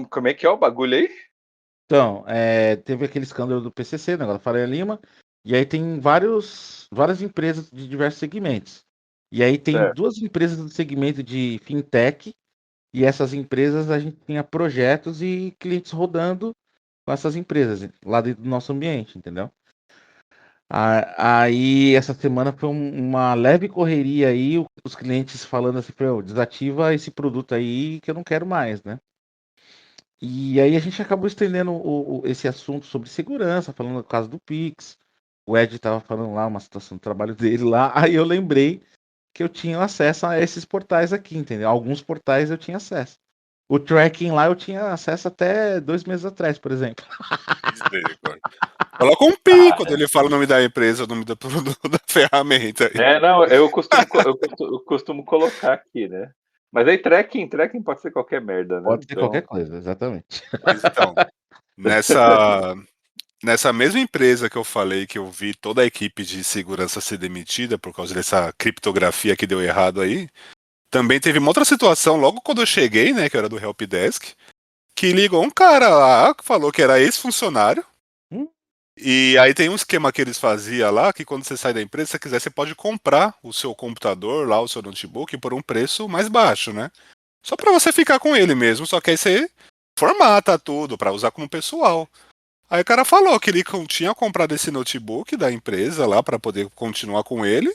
Como é que é o bagulho aí? Então, teve aquele escândalo do PCC, negócio da Faria Lima, e aí tem várias empresas de diversos segmentos. E aí tem Certo. 2 empresas do segmento de fintech, e essas empresas a gente tinha projetos e clientes rodando com essas empresas lá dentro do nosso ambiente, entendeu? Aí essa semana foi uma leve correria aí, os clientes falando assim, "Pô, desativa esse produto aí que eu não quero mais, né?" E aí a gente acabou estendendo esse assunto sobre segurança, falando do caso do Pix. O Ed estava falando lá uma situação do trabalho dele lá. Aí eu lembrei que eu tinha acesso a esses portais aqui, entendeu? Alguns portais eu tinha acesso. O tracking lá eu tinha acesso até 2 meses atrás, por exemplo. Misericórdia. Coloca um pi quando ele fala o nome da empresa, o nome da, da ferramenta. Não, eu costumo colocar aqui, né? Mas aí tracking pode ser qualquer merda, né? Pode ser Então, qualquer coisa, exatamente. Mas então, nessa mesma empresa que eu falei que eu vi toda a equipe de segurança ser demitida por causa dessa criptografia que deu errado aí, também teve uma outra situação logo quando eu cheguei, né, que eu era do Helpdesk, que ligou um cara lá que falou que era ex-funcionário. Hum? E aí tem um esquema que eles faziam lá, que quando você sai da empresa, se você quiser, você pode comprar o seu computador lá, o seu notebook, por um preço mais baixo, né? Só pra você ficar com ele mesmo, só que aí você formata tudo pra usar como pessoal. Aí o cara falou que ele tinha comprado esse notebook da empresa lá pra poder continuar com ele,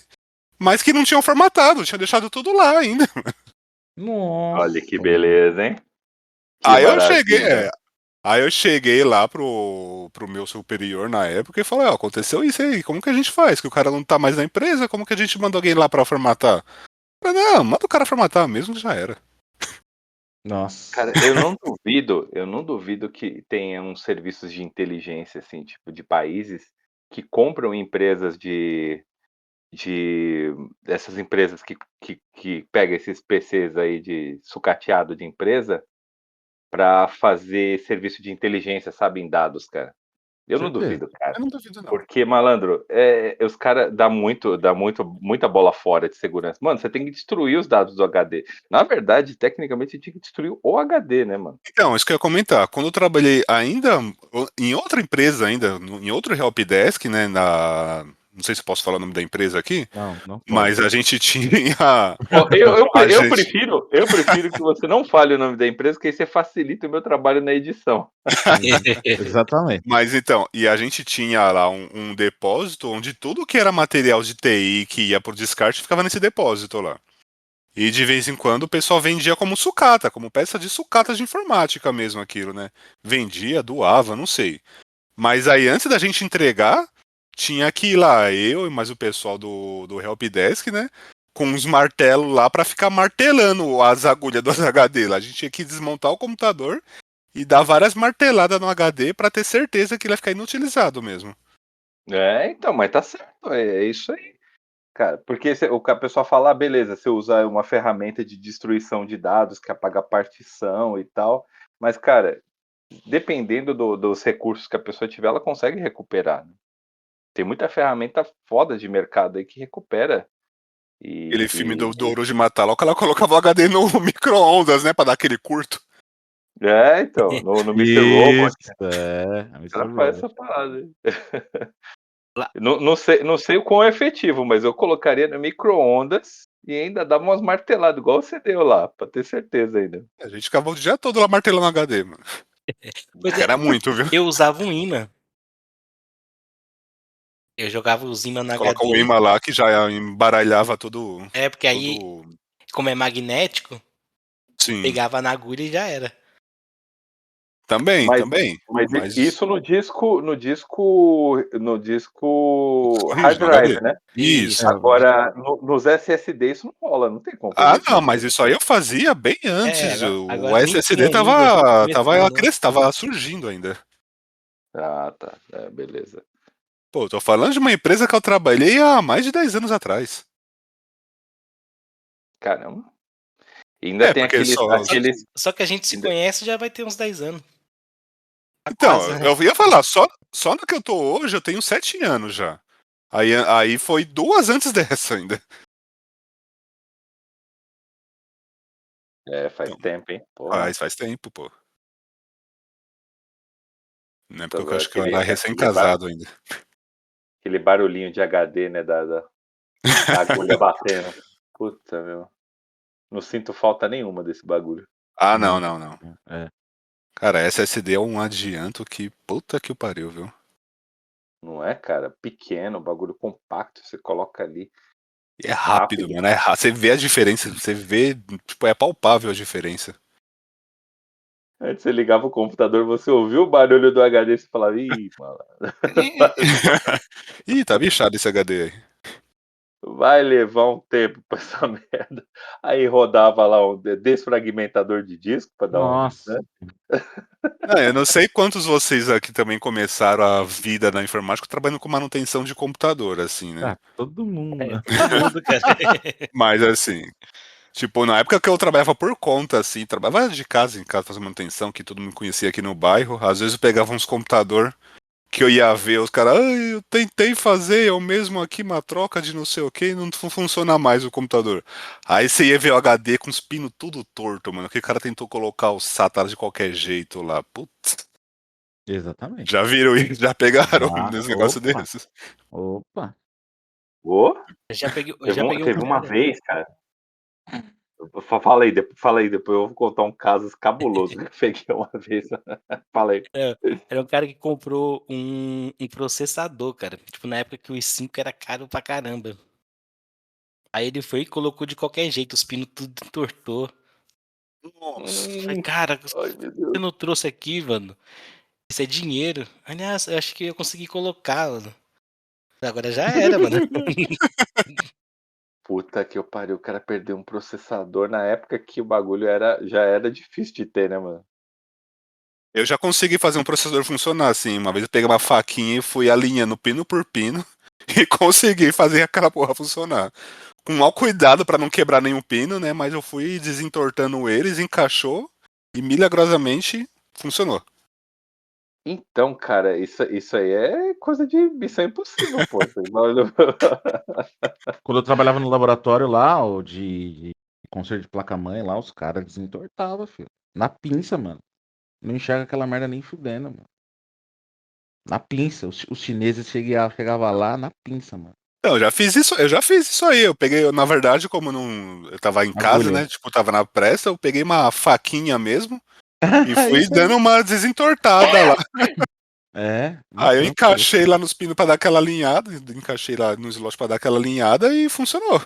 mas que não tinham formatado, tinha deixado tudo lá ainda. Nossa. olha que beleza, hein? Que Aí eu cheguei, maravilha. aí eu cheguei lá pro meu superior na época e falei, ó, aconteceu isso aí, como que a gente faz? Que o cara não tá mais na empresa, como que a gente manda alguém lá pra formatar? Eu falei, não, manda o cara formatar mesmo, já era. Nossa. Cara, eu não duvido que tenha uns serviços de inteligência, assim, tipo, de países que compram empresas de dessas empresas que pega esses PCs aí de sucateado de empresa para fazer serviço de inteligência, sabe, em dados, cara. Eu não Certeza. duvido, cara. Eu não duvido, não. Porque, malandro, os cara muita bola fora de segurança. Mano, você tem que destruir os dados do HD. Na verdade, tecnicamente, você tinha que destruir o HD, né, mano? Então, isso que eu ia comentar. Quando eu trabalhei ainda em outra empresa, ainda em outro helpdesk, né? Não sei se eu posso falar o nome da empresa aqui, Não, não pode. mas a gente tinha. Ó, A gente. eu prefiro que você não fale o nome da empresa, que aí você facilita o meu trabalho na edição. Exatamente. Mas então, e a gente tinha lá um depósito onde tudo que era material de TI que ia por descarte ficava nesse depósito lá. E de vez em quando o pessoal vendia como sucata, como peça de sucata de informática mesmo aquilo, né? Vendia, doava, não sei. Mas aí antes da gente entregar, tinha que ir lá, eu e mais o pessoal do Helpdesk, né? Com uns martelos lá pra ficar martelando as agulhas do HD lá. A gente tinha que desmontar o computador e dar várias marteladas no HD pra ter certeza que ele ia ficar inutilizado mesmo. Então, mas tá certo, é isso aí. Cara, porque a pessoa fala, beleza, você usa uma ferramenta de destruição de dados que apaga a partição e tal, mas, cara, dependendo dos recursos que a pessoa tiver, ela consegue recuperar, né? Tem muita ferramenta foda de mercado aí que recupera. E, Aquele filme do Ouro de Matar lá, o cara colocava o HD no micro-ondas, né? Pra dar aquele curto. então, no Mr. Robot, Isso, o Mr. cara faz Robot. essa parada aí. Lá- Não sei o quão efetivo, mas eu colocaria no micro-ondas e ainda dava umas marteladas, igual você deu lá, pra ter certeza ainda. A gente ficava o dia todo lá martelando HD, mano. Pois é, Era muito, viu? eu usava um imã. Eu jogava os imãs no Coloca o HD. imã lá que já embaralhava tudo. Porque aí, Tudo. como é magnético, Sim. pegava na agulha e já era. Também, Mas, também. mas Mas. isso no disco hard No HD. drive, né? Isso. Isso. Agora, nos SSD isso não rola, não tem como fazer Ah, isso não, no mas isso aí eu fazia bem antes. O Agora nem tinha SSD ainda. tava surgindo ainda. Ah, tá. Beleza. Pô, eu tô falando de uma empresa que eu trabalhei há mais de 10 anos atrás. Caramba. E ainda tem Porque aqueles, só. aqueles. Só que a gente se ainda- conhece já vai ter uns 10 anos. Tá Então, quase, né? eu ia falar, só no que eu tô hoje eu tenho 7 anos já. Aí foi 2 antes dessa ainda. É, faz Então, tempo, hein? Porra. faz tempo, pô. Não é porque eu Agora acho que eu era aquele recém-casado ainda. aquele barulhinho de HD, né, da agulha batendo. Puta, meu. Não sinto falta nenhuma desse bagulho. Ah, não, Não. não, não. É. Cara, SSD é um adianto que puta que o pariu, viu? Não é, cara? Pequeno, bagulho compacto, você coloca ali. E é rápido, Rápido. mano. É rápido. Você vê a diferença. Você vê, tipo, é palpável a diferença. Antes você ligava o computador, você ouviu o barulho do HD e você falava, ih, mano, Ih, tá bichado esse HD aí. vai levar um tempo pra essa merda. Aí rodava lá um desfragmentador de disco pra dar um. Nossa. Né? Não, eu não sei quantos vocês aqui também começaram a vida na informática trabalhando com manutenção de computador, assim, né? Ah, todo mundo, É, né? todo mundo, cara. Mas assim, tipo, na época que eu trabalhava por conta, assim, trabalhava de casa em casa fazendo manutenção, que todo mundo conhecia aqui no bairro, às vezes eu pegava uns computador que eu ia ver, os caras, ai, eu tentei fazer eu mesmo aqui uma troca de não sei o que, e não funciona mais o computador. Aí você ia ver o HD com os pinos tudo torto, mano, que o cara tentou colocar o SATA de qualquer jeito lá. Putz, Exatamente. já viram isso? Já pegaram Já. nesse negócio Opa. desses? Opa. Ô, Eu já peguei um teve uma cara. vez, cara. Fala aí, depois eu vou contar um caso cabuloso que eu peguei uma vez. Fala aí. Era um cara que comprou um processador, cara. Tipo, na época que o i5 era caro pra caramba. Aí ele foi e colocou de qualquer jeito, os pinos tudo entortou. Nossa, falei, Hum, cara, ai, meu você Deus. não trouxe aqui, mano? Isso é dinheiro. Aliás, eu acho que eu consegui colocar, mano. Agora já era, mano. Puta que eu pariu, o cara perdeu um processador na época que o bagulho já era difícil de ter, né, mano? Eu já consegui fazer um processador funcionar assim. Uma vez eu peguei uma faquinha e fui alinhando pino por pino e consegui fazer aquela porra funcionar. Com mau cuidado pra não quebrar nenhum pino, né? Mas eu fui desentortando eles, encaixou e milagrosamente funcionou. Então, cara, isso aí é coisa de missão impossível, pô. Quando eu trabalhava no laboratório lá, ó, de conserto de placa-mãe lá, os caras desentortavam, filho. Na pinça, mano. Não enxerga aquela merda nem fudendo, mano. Na pinça. Os chineses chegavam lá na pinça, mano. Não, eu já fiz isso aí. Eu peguei, na verdade, como não, eu tava em casa, Agulha. né? Tipo, tava na pressa, eu peguei uma faquinha mesmo e fui Isso aí. dando uma desentortada lá. É, no Aí eu trampo mesmo. encaixei lá nos pinos pra dar aquela alinhada, encaixei lá nos slots pra dar aquela alinhada e funcionou.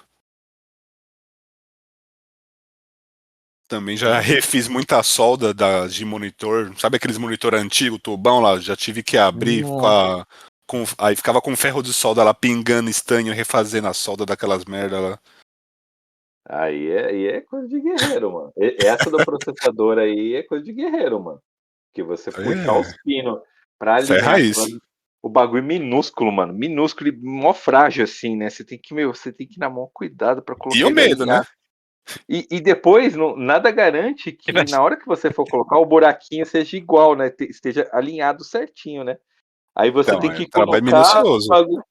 Também já É. refiz muita solda de monitor, sabe aqueles monitor antigo, tubão lá, já tive que abrir Nossa. aí ficava com ferro de solda lá pingando estanho, refazendo a solda daquelas merda lá. Aí é coisa de guerreiro, mano. Essa do processador aí é coisa de guerreiro, mano. Que você puxar os É, pinos pra isso é alinhar raiz. o bagulho minúsculo, mano. Minúsculo e mó frágil, assim, né? Você tem que ir na mão cuidado pra E colocar o ele medo, né? alinhado. E depois, nada garante que na hora que você for colocar o buraquinho seja igual, né? Esteja alinhado certinho, né? Aí você Então, tem é que trabalho colocar o minucioso. bagulho.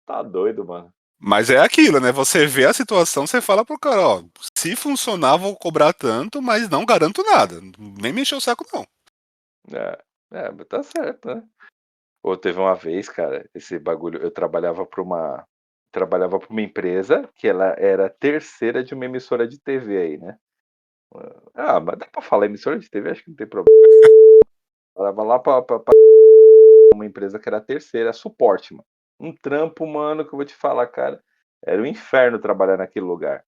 Tá doido, mano. Mas é aquilo, né? Você vê a situação, você fala pro cara, ó, se funcionar, vou cobrar tanto, mas não garanto nada. Nem me encher o saco, não. Mas tá certo, né? Pô, teve uma vez, cara, esse bagulho, trabalhava para uma empresa que ela era terceira de uma emissora de TV aí, né? Mas dá pra falar emissora de TV, acho que não tem problema. Trabalhava lá pra uma empresa que era a terceira, suporte, mano. Um trampo, mano, que eu vou te falar, cara, era um inferno trabalhar naquele lugar.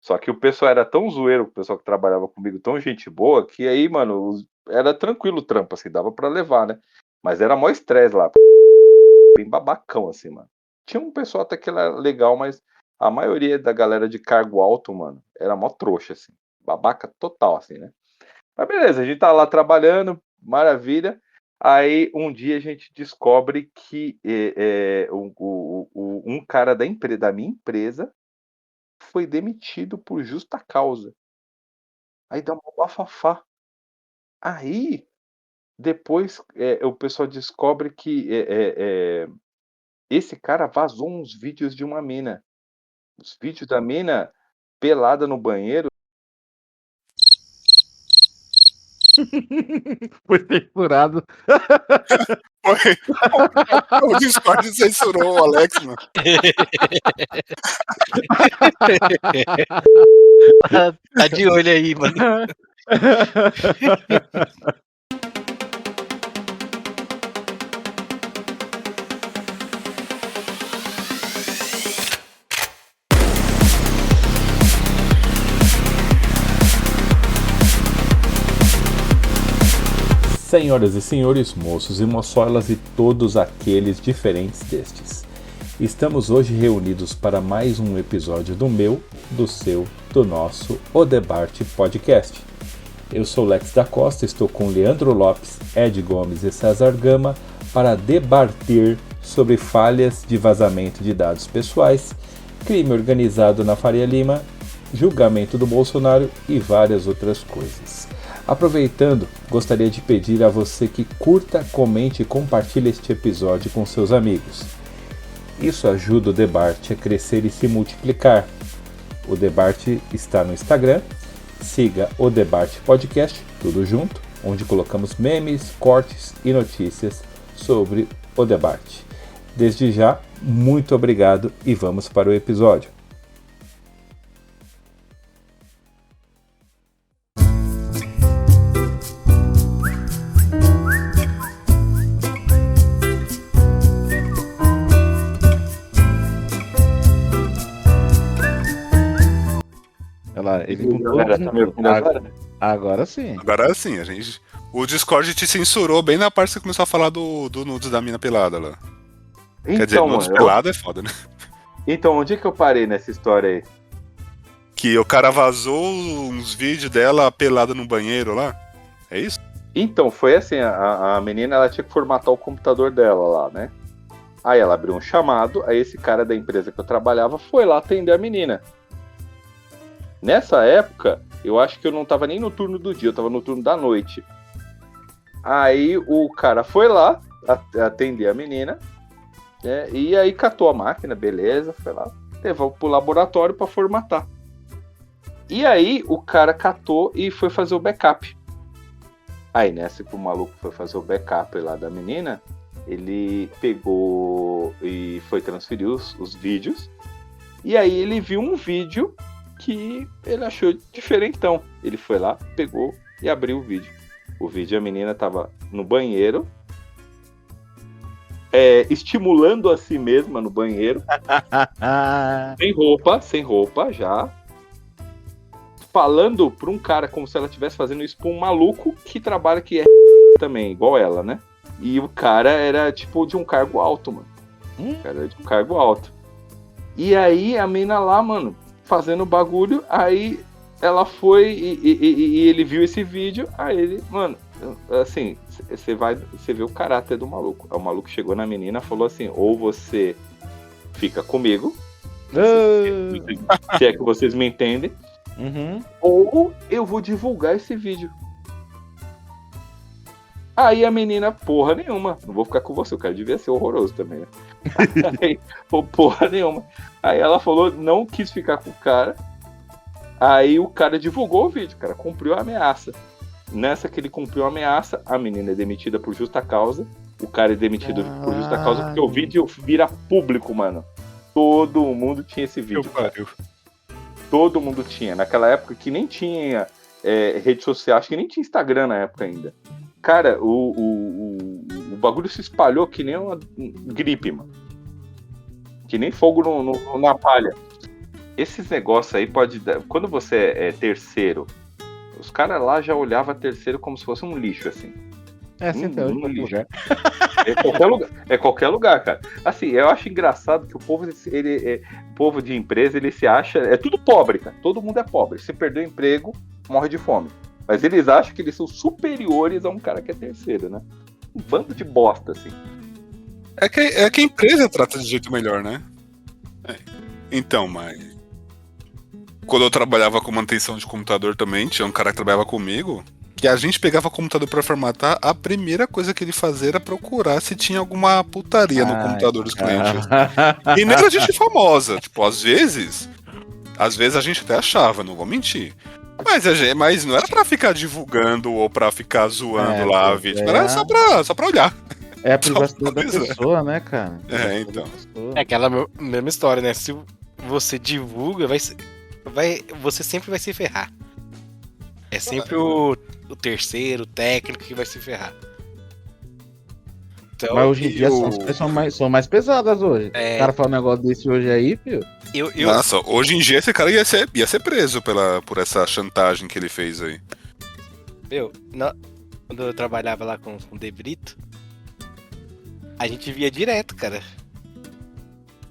Só que o pessoal era tão zoeiro, o pessoal que trabalhava comigo, tão gente boa, que aí, mano, era tranquilo o trampo, assim, dava pra levar, né? Mas era mó estresse lá, bem babacão, assim, mano. Tinha um pessoal até que era legal, mas a maioria da galera de cargo alto, mano, era mó trouxa, assim. Babaca total, assim, né? Mas beleza, a gente tá lá trabalhando, maravilha. Aí um dia a gente descobre que um cara da minha empresa foi demitido por justa causa. Aí dá uma bafafá. Aí, depois, o pessoal descobre que esse cara vazou uns vídeos de uma mina. Os vídeos da mina pelada no banheiro. Foi censurado. O Discord censurou o Alex, mano. Tá de olho aí, mano. Senhoras e senhores, moços e moçoilas e todos aqueles diferentes destes. Estamos hoje reunidos para mais um episódio do meu, do seu, do nosso O Debate Podcast. Eu sou Lex da Costa, estou com Leandro Lopes, Ed Gomes e César Gama para debater sobre falhas de vazamento de dados pessoais, crime organizado na Faria Lima, julgamento do Bolsonaro e várias outras coisas. Aproveitando, gostaria de pedir a você que curta, comente e compartilhe este episódio com seus amigos. Isso ajuda o debate a crescer e se multiplicar. O debate está no Instagram, siga o Debate Podcast, tudo junto, onde colocamos memes, cortes e notícias sobre o debate. Desde já, muito obrigado e vamos para o episódio. Ele mudou. Agora sim. Agora sim, o Discord te censurou bem na parte que você começou a falar do nudes da mina pelada lá. Então, quer dizer, nudes pelada é foda, né? Então, onde é que eu parei nessa história aí? Que o cara vazou uns vídeos dela pelada no banheiro lá. É isso? Então, foi assim, a menina ela tinha que formatar o computador dela lá, né? Aí ela abriu um chamado, aí esse cara da empresa que eu trabalhava foi lá atender a menina. Nessa época, eu acho que eu não tava nem no turno do dia, eu tava no turno da noite. Aí o cara foi lá atender a menina, né, e aí catou a máquina, beleza, foi lá, levou pro laboratório pra formatar. E aí o cara catou e foi fazer o backup. Aí nessa que o maluco foi fazer o backup lá da menina, ele pegou e foi transferir os vídeos, e aí ele viu um vídeo que ele achou diferentão. Ele foi lá, pegou e abriu o vídeo. O vídeo, a menina tava no banheiro, estimulando a si mesma no banheiro, sem roupa já, falando pra um cara como se ela estivesse fazendo isso pra um maluco que trabalha que é também, igual ela, né? E o cara era tipo de um cargo alto, mano. O cara era de um cargo alto. E aí a menina lá, mano, fazendo bagulho, aí ela foi e ele viu esse vídeo, aí ele, mano, assim, você vê o caráter do maluco. Aí o maluco chegou na menina e falou assim, ou você fica comigo, se é que vocês me entendem, ou eu vou divulgar esse vídeo. Aí a menina, porra nenhuma, não vou ficar com você, o cara devia ser horroroso também, né? Aí, porra nenhuma. Aí ela falou, não quis ficar com o cara. Aí o cara divulgou o vídeo, cara, cumpriu a ameaça. Nessa que ele cumpriu a ameaça, a menina é demitida por justa causa. O cara é demitido por justa causa porque o vídeo vira público, mano. Todo mundo tinha esse vídeo. Todo mundo tinha. Naquela época que nem tinha rede social, acho que nem tinha Instagram na época ainda. Cara, o bagulho se espalhou que nem uma gripe, mano. Que nem fogo na palha. Esses negócios aí pode dar. Quando você é terceiro, os caras lá já olhavam terceiro como se fosse um lixo, assim. Sempre um lixo. É qualquer lugar, cara. Assim, eu acho engraçado que o povo de empresa, ele se acha. É tudo pobre, cara. Todo mundo é pobre. Se perder o emprego, morre de fome. Mas eles acham que eles são superiores a um cara que é terceiro, né? Um bando de bosta, assim. É que a empresa trata de jeito melhor, né? Então, mas... Quando eu trabalhava com manutenção de computador também, tinha um cara que trabalhava comigo, que a gente pegava o computador pra formatar, a primeira coisa que ele fazia era procurar se tinha alguma putaria no computador dos clientes. E nem era gente famosa. Tipo, às vezes a gente até achava, não vou mentir. Mas não era pra ficar divulgando ou pra ficar zoando lá a pô, vítima, era só pra olhar. É a privacidade da Pois é. pessoa, né, cara? Então. É aquela mesma história, né? Se você divulga, você sempre vai se ferrar. É sempre o terceiro, o técnico que vai se ferrar. Então, Mas hoje em dia as coisas são mais pesadas hoje. O cara fala um negócio desse hoje aí, filho. Nossa, hoje em dia esse cara ia ser preso por essa chantagem que ele fez aí. Quando eu trabalhava lá com o De Brito, a gente via direto, cara.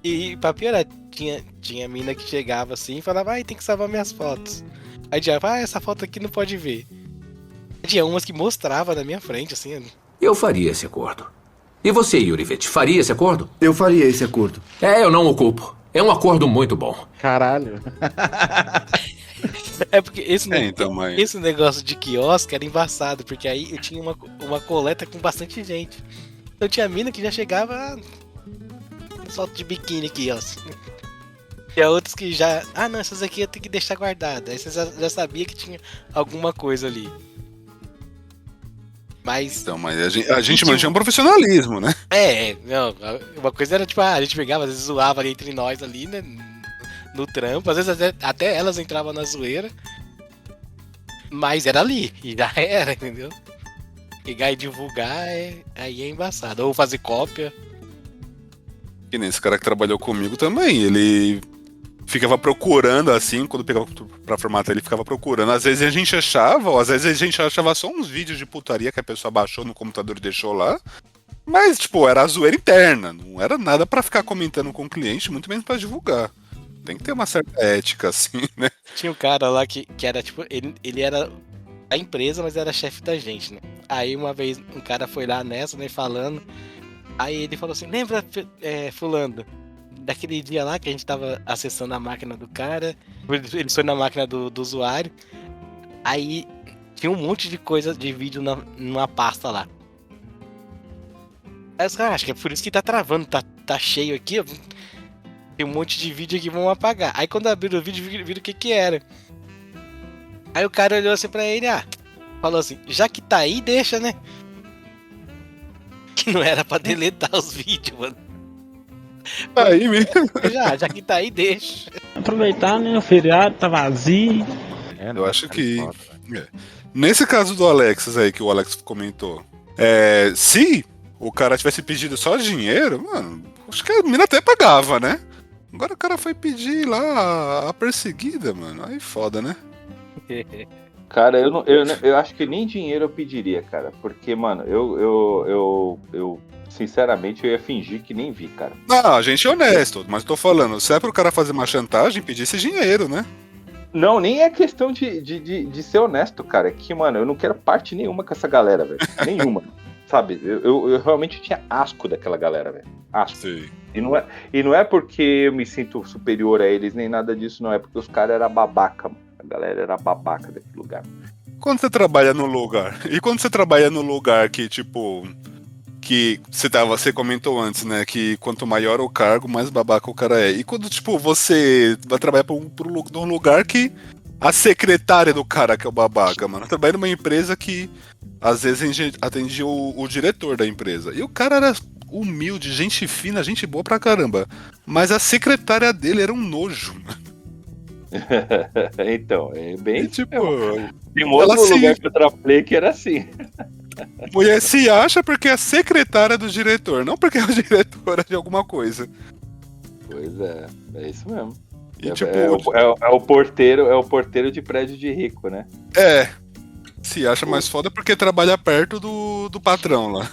E pra piorar, tinha mina que chegava assim e falava, tem que salvar minhas fotos. Aí já, essa foto aqui não pode ver. Tinha umas que mostrava na minha frente, assim. Eu faria esse acordo. E você, Yurivete, faria esse acordo? Eu faria esse acordo. Eu não o culpo. É um acordo muito bom. Caralho. É porque esse negócio de quiosque era embaçado, porque aí eu tinha uma coleta com bastante gente. Então tinha mina que já chegava foto de biquíni aqui, ó. Tinha outros que já... não, essas aqui eu tenho que deixar guardadas. Aí você já sabia que tinha alguma coisa ali. Mas a gente mantinha um profissionalismo, né? Não, uma coisa era tipo, a gente pegava, às vezes zoava ali entre nós ali, né? No trampo, às vezes até elas entravam na zoeira. Mas era ali, e já era, entendeu? Pegar e divulgar, aí é embaçado. Ou fazer cópia. E nem esse cara que trabalhou comigo também, ele ficava procurando assim, quando pegava pra formatar, ele ficava procurando. Às vezes a gente achava, ou às vezes a gente achava só uns vídeos de putaria que a pessoa baixou no computador e deixou lá. Mas, tipo, era a zoeira interna, não era nada pra ficar comentando com o cliente, muito menos pra divulgar. Tem que ter uma certa ética, assim, né? Tinha um cara lá que era, tipo, ele era da empresa, mas era chefe da gente, né? Aí uma vez um cara foi lá nessa, né, falando. Aí ele falou assim, lembra, fulano, daquele dia lá que a gente tava acessando a máquina do cara, ele foi na máquina do usuário, aí tinha um monte de coisa de vídeo numa pasta lá. Aí os caras, acho que é por isso que tá travando, tá cheio aqui, ó. Tem um monte de vídeo aqui, vamos apagar. Aí quando abriram o vídeo, viram o que era. Aí o cara olhou assim pra ele, falou assim, já que tá aí, deixa, né? Que não era pra deletar os vídeos, mano. Aí mesmo. Já que tá aí, deixa. Aproveitar, né? O feriado tá vazio. Eu acho que... Nesse caso do Alexis aí, que o Alex comentou, se o cara tivesse pedido só dinheiro, mano, acho que a mina até pagava, né? Agora o cara foi pedir lá a perseguida, mano. Aí foda, né? Cara, eu acho que nem dinheiro eu pediria, cara. Porque, mano, eu sinceramente, eu ia fingir que nem vi, cara. Não, a gente é honesto, mas tô falando, se é pro cara fazer uma chantagem, pedir esse dinheiro, né? Não, nem é questão de ser honesto, cara. É que, mano, eu não quero parte nenhuma com essa galera, velho. Nenhuma. Sabe? Eu realmente tinha asco daquela galera, velho. Asco. Sim. E não é porque eu me sinto superior a eles, nem nada disso, não. É porque os caras eram babaca, mano. A galera era babaca daquele lugar. Quando você trabalha no lugar, e quando você trabalha no lugar que, tipo, que você comentou antes, né, que quanto maior o cargo, mais babaca o cara é. E quando, tipo, você vai trabalhar num lugar que a secretária do cara que é o babaca, mano. Eu trabalhei numa empresa que, às vezes, a gente atendia o diretor da empresa. E o cara era humilde, gente fina, gente boa pra caramba. Mas a secretária dele era um nojo, mano. Então, é bem tipo... Tem um outro lugar que eu trabalhei que era assim. Mulher se acha porque é a secretária do diretor, não porque é a diretora de alguma coisa. Pois é isso mesmo. E, é o porteiro de prédio de rico, né? Se acha mais foda porque trabalha perto do patrão lá.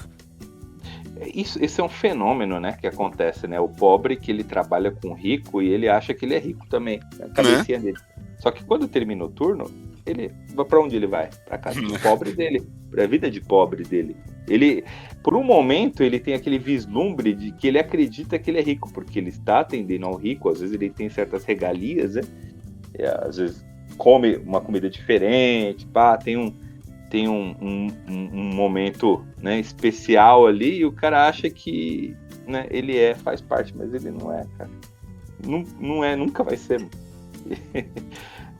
Esse é um fenômeno, né, que acontece, né? O pobre que ele trabalha com o rico e ele acha que ele é rico também, a cabecinha dele. Só que quando termina o turno, ele vai pra onde ele vai? Pra casa do pobre dele, pra vida de pobre dele. Ele, por um momento, ele tem aquele vislumbre de que ele acredita que ele é rico, porque ele está atendendo ao rico, às vezes ele tem certas regalias, né? Às vezes come uma comida diferente, tem um momento, né, especial ali, e o cara acha que, né, ele faz parte, mas ele não é, cara. Não é, nunca vai ser.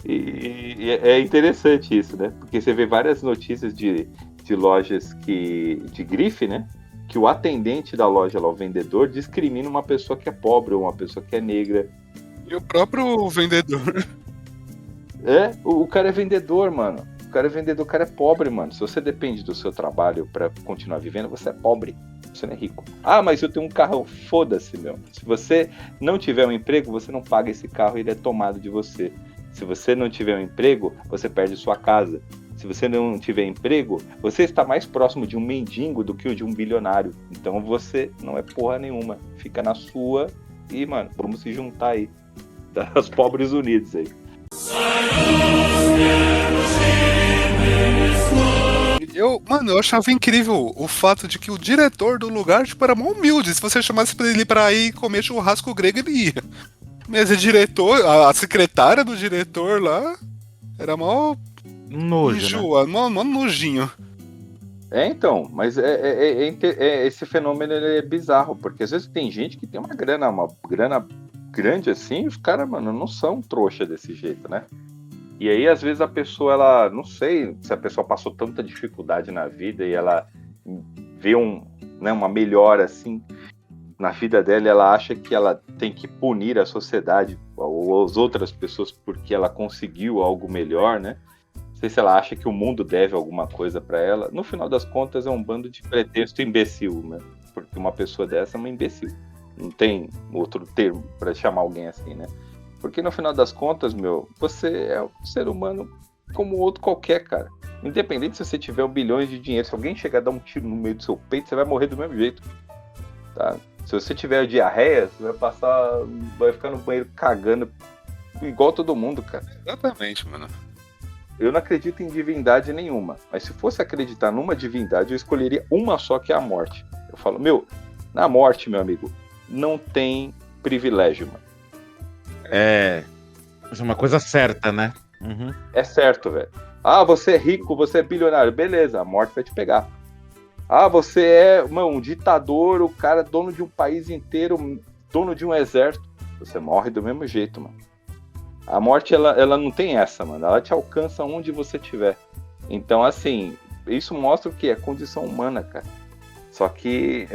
E é interessante isso, né? Porque você vê várias notícias de lojas de grife, né? Que o atendente da loja, lá, o vendedor, discrimina uma pessoa que é pobre ou uma pessoa que é negra. E o próprio vendedor. O cara é vendedor, mano. O cara é vendedor, o cara é pobre, mano. Se você depende do seu trabalho pra continuar vivendo, você é pobre. Você não é rico. Ah, mas eu tenho um carrão. Foda-se, meu. Se você não tiver um emprego, você não paga esse carro e ele é tomado de você. Se você não tiver um emprego, você perde sua casa. Se você não tiver emprego, você está mais próximo de um mendigo do que o de um bilionário. Então você não é porra nenhuma. Fica na sua e, mano, vamos se juntar aí. Das pobres unidos aí. Eu achava incrível o fato de que o diretor do lugar, tipo, era mó humilde. Se você chamasse pra ele pra ir comer churrasco grego, ele ia. Mas o diretor, a secretária do diretor lá, era mó Nojo, né? mó nojinho. Então, mas esse fenômeno ele é bizarro, porque às vezes tem gente que tem uma grana grande assim, e os caras, mano, não são trouxa desse jeito, né? E aí, às vezes, a pessoa, ela, não sei se a pessoa passou tanta dificuldade na vida e ela vê uma melhora, assim, na vida dela, e ela acha que ela tem que punir a sociedade ou as outras pessoas porque ela conseguiu algo melhor, né? Não sei se ela acha que o mundo deve alguma coisa pra ela. No final das contas, é um bando de pretexto imbecil, né? Porque uma pessoa dessa é uma imbecil. Não tem outro termo pra chamar alguém assim, né? Porque no final das contas, meu, você é um ser humano como outro qualquer, cara. Independente se você tiver bilhões de dinheiro, se alguém chegar a dar um tiro no meio do seu peito, você vai morrer do mesmo jeito, tá? Se você tiver diarreia, você vai ficar no banheiro cagando igual todo mundo, cara. Exatamente, mano. Eu não acredito em divindade nenhuma, mas se fosse acreditar numa divindade, eu escolheria uma só, que é a morte. Eu falo, na morte, meu amigo, não tem privilégio, mano. Isso é uma coisa certa, né? Uhum. É certo, velho. Ah, você é rico, você é bilionário. Beleza, a morte vai te pegar. Ah, você é um ditador, o cara dono de um país inteiro, dono de um exército. Você morre do mesmo jeito, mano. A morte, ela não tem essa, mano. Ela te alcança onde você estiver. Então, assim, isso mostra o que? É condição humana, cara. Só que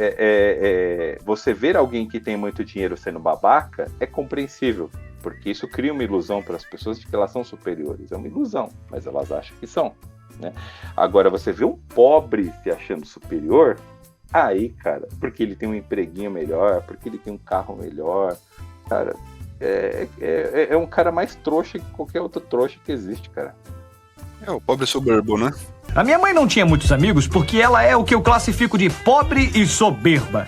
você ver alguém que tem muito dinheiro sendo babaca é compreensível. Porque isso cria uma ilusão para as pessoas de que elas são superiores. É uma ilusão, mas elas acham que são, né? Agora, você vê um pobre se achando superior, aí, cara, porque ele tem um empreguinho melhor, porque ele tem um carro melhor, cara, é um cara mais trouxa que qualquer outro trouxa que existe, cara. É o pobre soberbo, né? A minha mãe não tinha muitos amigos porque ela é o que eu classifico de pobre e soberba.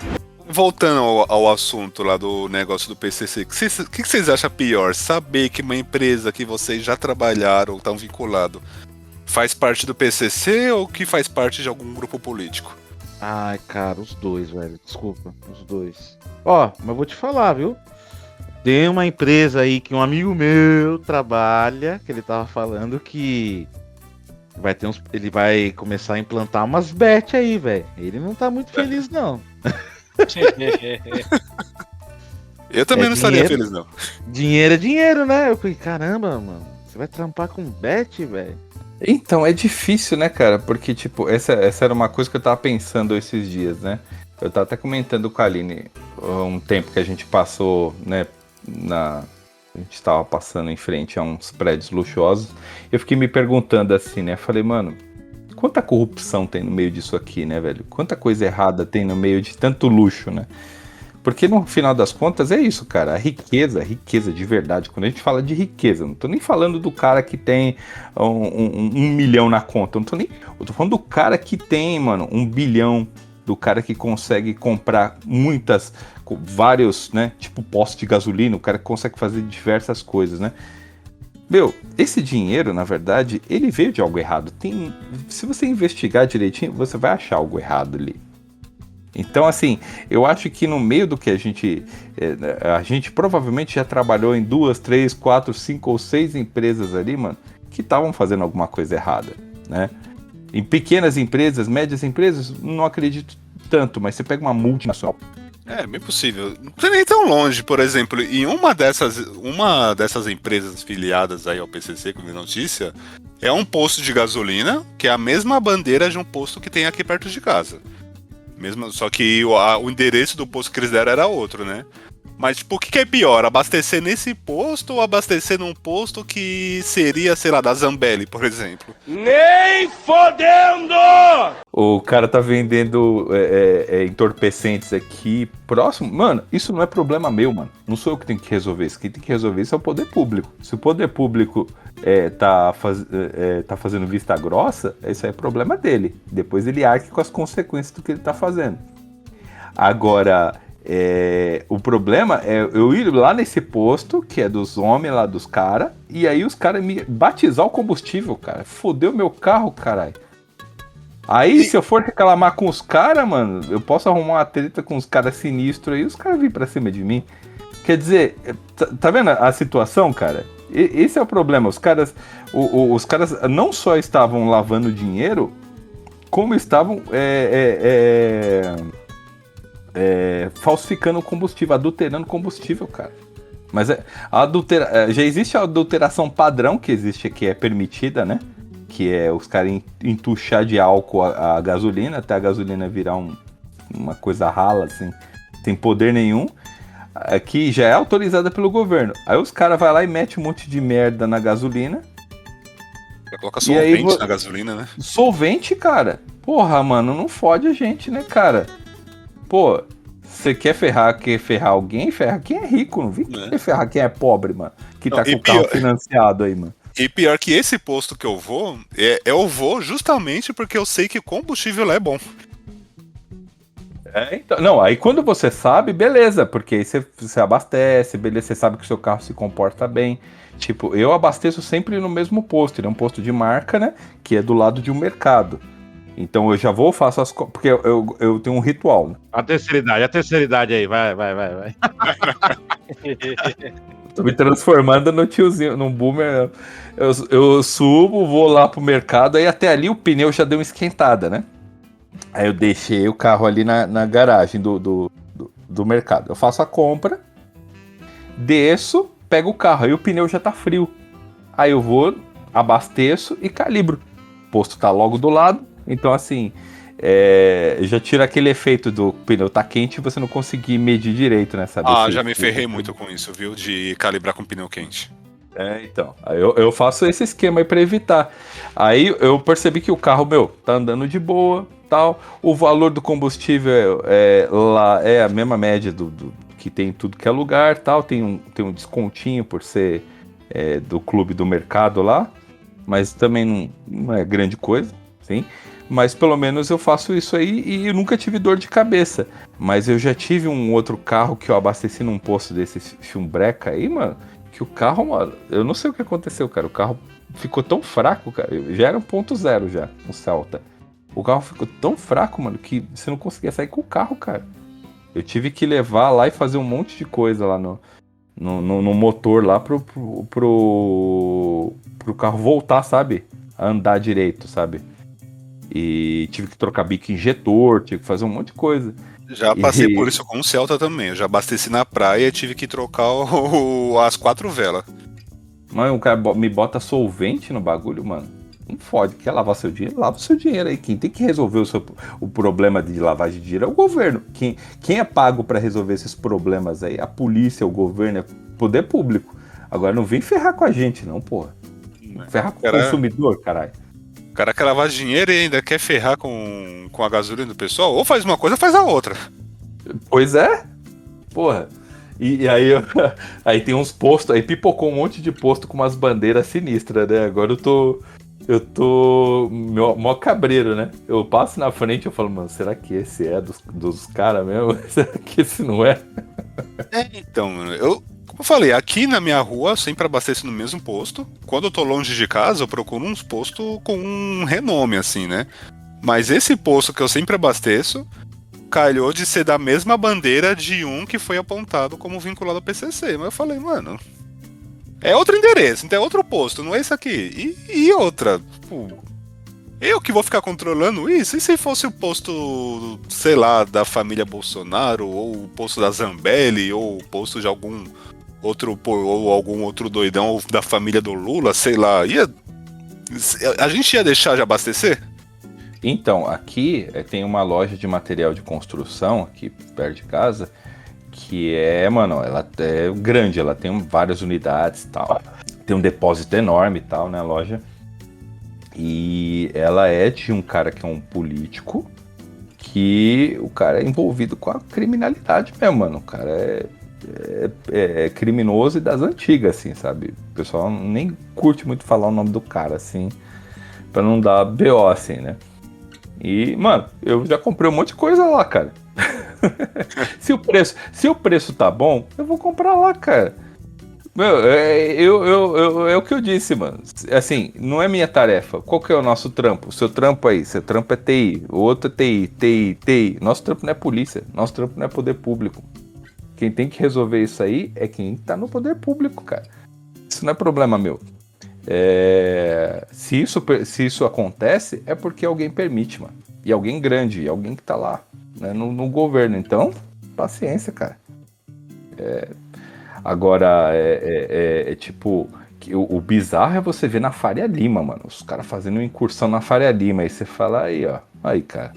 Voltando ao assunto lá do negócio do PCC, o que vocês acham pior? Saber que uma empresa que vocês já trabalharam ou estão vinculados faz parte do PCC ou que faz parte de algum grupo político? Ai, cara, os dois, velho. Desculpa, os dois. Ó, mas vou te falar, viu? Tem uma empresa aí que um amigo meu trabalha, que ele tava falando que ele vai começar a implantar umas bet aí, velho. Ele não tá muito feliz, não. Eu também não estaria feliz, não. Dinheiro é dinheiro, né? Eu falei, caramba, mano, você vai trampar com bet, velho? Então, é difícil, né, cara? Porque, tipo, essa era uma coisa que eu tava pensando esses dias, né? Eu tava até comentando com a Aline um tempo que a gente passou, né, a gente tava passando em frente a uns prédios luxuosos. Eu fiquei me perguntando assim, né? Falei, mano, quanta corrupção tem no meio disso aqui, né, velho? Quanta coisa errada tem no meio de tanto luxo, né? Porque no final das contas é isso, cara. A riqueza de verdade. Quando a gente fala de riqueza, não tô nem falando do cara que tem um milhão na conta. Eu tô falando do cara que tem, mano, 1 bilhão. Do cara que consegue comprar vários, né? Tipo posto de gasolina. O cara que consegue fazer diversas coisas, né? Meu, esse dinheiro, na verdade, ele veio de algo errado. Se você investigar direitinho, você vai achar algo errado ali. Então, assim, eu acho que no meio do que a gente provavelmente já trabalhou em 2, 3, 4, 5 ou 6 empresas ali, mano, que estavam fazendo alguma coisa errada, né? Em pequenas empresas, médias empresas, não acredito tanto, mas você pega uma multinacional, É, bem possível. Não tem nem tão longe, por exemplo, em uma dessas empresas filiadas aí ao PCC, como notícia, é um posto de gasolina, que é a mesma bandeira de um posto que tem aqui perto de casa. Mesmo, só que o endereço do posto que eles deram era outro, né? Mas, tipo, o que é pior? Abastecer nesse posto ou abastecer num posto que seria, sei lá, da Zambelli, por exemplo? Nem fodendo! O cara tá vendendo entorpecentes aqui próximo. Mano, isso não é problema meu, mano. Não sou eu que tenho que resolver isso. Quem tem que resolver isso é o poder público. Se o poder público tá fazendo vista grossa, isso aí é problema dele. Depois ele arque com as consequências do que ele tá fazendo. Agora... o problema é eu ir lá nesse posto, que é dos homens lá, dos caras, e aí os caras me batizar o combustível, cara. Fodeu meu carro, caralho. Aí, se eu for reclamar com os caras, mano, eu posso arrumar uma treta com os caras sinistros aí, os caras virem pra cima de mim. Quer dizer, tá vendo a situação, cara? Esse é o problema. Os caras não só estavam lavando dinheiro, como estavam falsificando o combustível, adulterando combustível, cara. Mas já existe a adulteração padrão que existe, que é permitida, né? Que é os caras entuchar de álcool a gasolina, até a gasolina virar uma coisa rala, assim, sem poder nenhum, que já é autorizada pelo governo. Aí os caras vão lá e metem um monte de merda na gasolina. Vai colocar solvente na gasolina, né? Solvente, cara. Porra, mano, não fode a gente, né, cara? Pô, você quer ferrar alguém? Ferra quem é rico, não vem ferrar quem é pobre, mano. Que tá com o carro financiado aí, mano. E pior que esse posto que eu vou, eu vou justamente porque eu sei que combustível lá é bom. Então, não, aí quando você sabe, beleza, porque aí você abastece, beleza, você sabe que o seu carro se comporta bem. Tipo, eu abasteço sempre no mesmo posto, ele é um posto de marca, né, que é do lado de um mercado. Então eu já vou, faço as coisas, porque eu tenho um ritual, né? A terceira idade aí, vai. Tô me transformando no tiozinho, num boomer. Eu subo, vou lá pro mercado, aí até ali o pneu já deu uma esquentada, né? Aí eu deixei o carro ali na garagem do mercado. Eu faço a compra, desço, pego o carro, aí o pneu já tá frio. Aí eu vou, abasteço e calibro. O posto tá logo do lado, então assim, já tira aquele efeito do pneu tá quente e você não conseguir medir direito, né? Saber já me ferrei muito com isso, viu? De calibrar com pneu quente. Então, aí eu faço esse esquema aí pra evitar. Aí eu percebi que o carro, tá andando de boa, tal. O valor do combustível lá é a mesma média do que tem em tudo que é lugar, tal. Tem um descontinho por ser do clube do mercado lá, mas também não é grande coisa, sim. Mas pelo menos eu faço isso aí e eu nunca tive dor de cabeça. Mas eu já tive um outro carro que eu abasteci num posto desse chumbreca aí, mano, que o carro, mano, eu não sei o que aconteceu, cara. O carro ficou tão fraco, cara. Já era 1.0 já, um Celta. O carro ficou tão fraco, mano, que você não conseguia sair com o carro, cara. Eu tive que levar lá e fazer um monte de coisa lá no motor lá pro carro voltar, sabe? A andar direito, sabe? E tive que trocar bico injetor, tive que fazer um monte de coisa. Já passei por isso com o Celta também. Eu já abasteci na praia e tive que trocar as 4 velas. Mano, o cara me bota solvente no bagulho, mano. Não fode. Quer lavar seu dinheiro? Lava o seu dinheiro aí. Quem tem que resolver o problema de lavagem de dinheiro é o governo. Quem é pago pra resolver esses problemas aí? A polícia, o governo, é poder público. Agora não vem ferrar com a gente, não, porra. Ferrar com o consumidor, caralho. O cara quer lavar dinheiro e ainda quer ferrar com a gasolina do pessoal? Ou faz uma coisa ou faz a outra. Pois é. Porra. E aí, aí tem uns postos, aí pipocou um monte de posto com umas bandeiras sinistras, né? Agora eu tô mó cabreiro, né? Eu passo na frente e eu falo, mano, será que esse é dos caras mesmo? Será que esse não é? Então, como eu falei, aqui na minha rua eu sempre abasteço no mesmo posto. Quando eu tô longe de casa, eu procuro uns postos com um renome, assim, né? Mas esse posto que eu sempre abasteço calhou de ser da mesma bandeira de um que foi apontado como vinculado ao PCC. Mas eu falei, mano, é outro endereço, então é outro posto, não é esse aqui. E outra, Eu que vou ficar controlando isso? E se fosse o posto, sei lá, da família Bolsonaro, ou o posto da Zambelli, ou o posto de algum outro doidão ou da família do Lula, sei lá, a gente ia deixar de abastecer? Então, aqui tem uma loja de material de construção, aqui perto de casa, que mano, ela é grande, ela tem várias unidades e tal. Tem um depósito enorme e tal, né, a loja. E ela é de um cara que é um político, que o cara é envolvido com a criminalidade mesmo, mano. O cara é criminoso e das antigas, assim, sabe? O pessoal nem curte muito falar o nome do cara, assim, pra não dar BO, assim, né? E, mano, eu já comprei um monte de coisa lá, cara. Se o preço tá bom, eu vou comprar lá, cara. Meu, é o que eu disse, mano. Assim, não é minha tarefa. Qual que é o nosso trampo? O seu trampo aí, seu trampo é TI, o outro é TI. Nosso trampo não é polícia, nosso trampo não é poder público. Quem tem que resolver isso aí é quem tá no poder público, cara. Isso não é problema meu. Se isso acontece, é porque alguém permite, mano. E alguém grande, e alguém que tá lá, né, no governo. Então, paciência, cara. Agora, tipo... O bizarro é você ver na Faria Lima, mano. Os caras fazendo uma incursão na Faria Lima. Aí você fala, aí, ó. Aí, cara.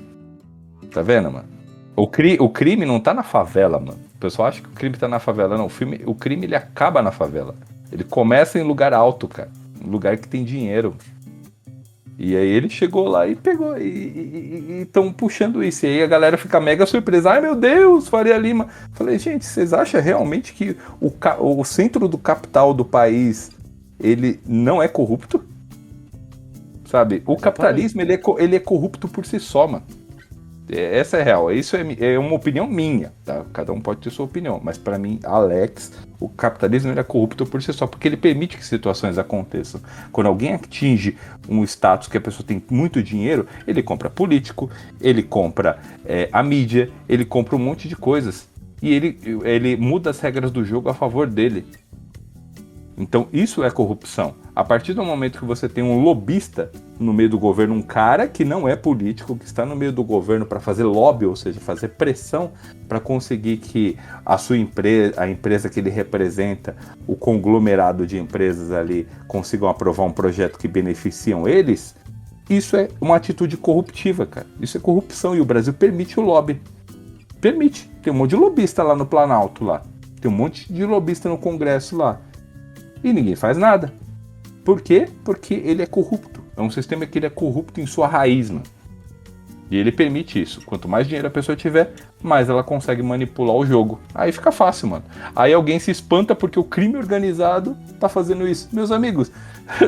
Tá vendo, mano? O crime não tá na favela, mano. O pessoal acha que o crime tá na favela. Não, o crime, ele acaba na favela. Ele começa em lugar alto, cara. Em lugar que tem dinheiro. E aí ele chegou lá e pegou. E estão puxando isso. E aí a galera fica mega surpresa. Ai, meu Deus, Faria Lima. Falei, gente, vocês acham realmente que o centro do capital do país, ele não é corrupto? Sabe? O capitalismo, ele é corrupto por si só, mano. Essa é real. Isso é uma opinião minha, tá? Cada um pode ter sua opinião. Mas pra mim, Alex, o capitalismo, ele é corrupto por si só, porque ele permite que situações aconteçam. Quando alguém atinge um status que a pessoa tem muito dinheiro, ele compra político, ele compra a mídia, ele compra um monte de coisas. E ele muda as regras do jogo a favor dele. Então isso é corrupção. A partir do momento que você tem um lobista no meio do governo, um cara que não é político, que está no meio do governo para fazer lobby, ou seja, fazer pressão para conseguir que a sua empresa, a empresa que ele representa, o conglomerado de empresas ali, consigam aprovar um projeto que beneficiam eles, isso é uma atitude corruptiva, cara. Isso é corrupção e o Brasil permite o lobby. Permite. Tem um monte de lobista lá no Planalto, lá. Tem um monte de lobista no Congresso lá. E ninguém faz nada. Por quê? Porque ele é corrupto. É um sistema que ele é corrupto em sua raiz, mano. E ele permite isso. Quanto mais dinheiro a pessoa tiver, mais ela consegue manipular o jogo. Aí fica fácil, mano. Aí alguém se espanta porque o crime organizado tá fazendo isso. Meus amigos,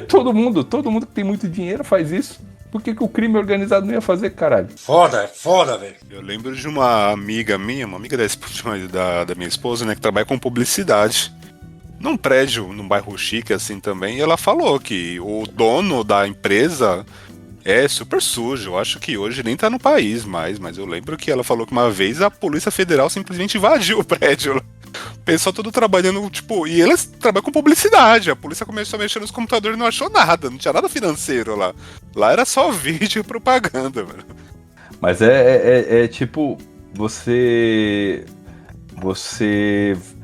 todo mundo que tem muito dinheiro faz isso. Por que o crime organizado não ia fazer, caralho? Foda, velho. Eu lembro de uma amiga minha, da minha esposa, né, que trabalha com publicidade. Num prédio, num bairro chique assim também, e ela falou que o dono da empresa é super sujo. Eu acho que hoje nem tá no país mais, mas eu lembro que ela falou que uma vez a Polícia Federal simplesmente invadiu o prédio. O pessoal todo trabalhando, tipo, e eles trabalham com publicidade. A polícia começou a mexer nos computadores e não achou nada, não tinha nada financeiro lá. Lá era só vídeo e propaganda, mano. Mas tipo, você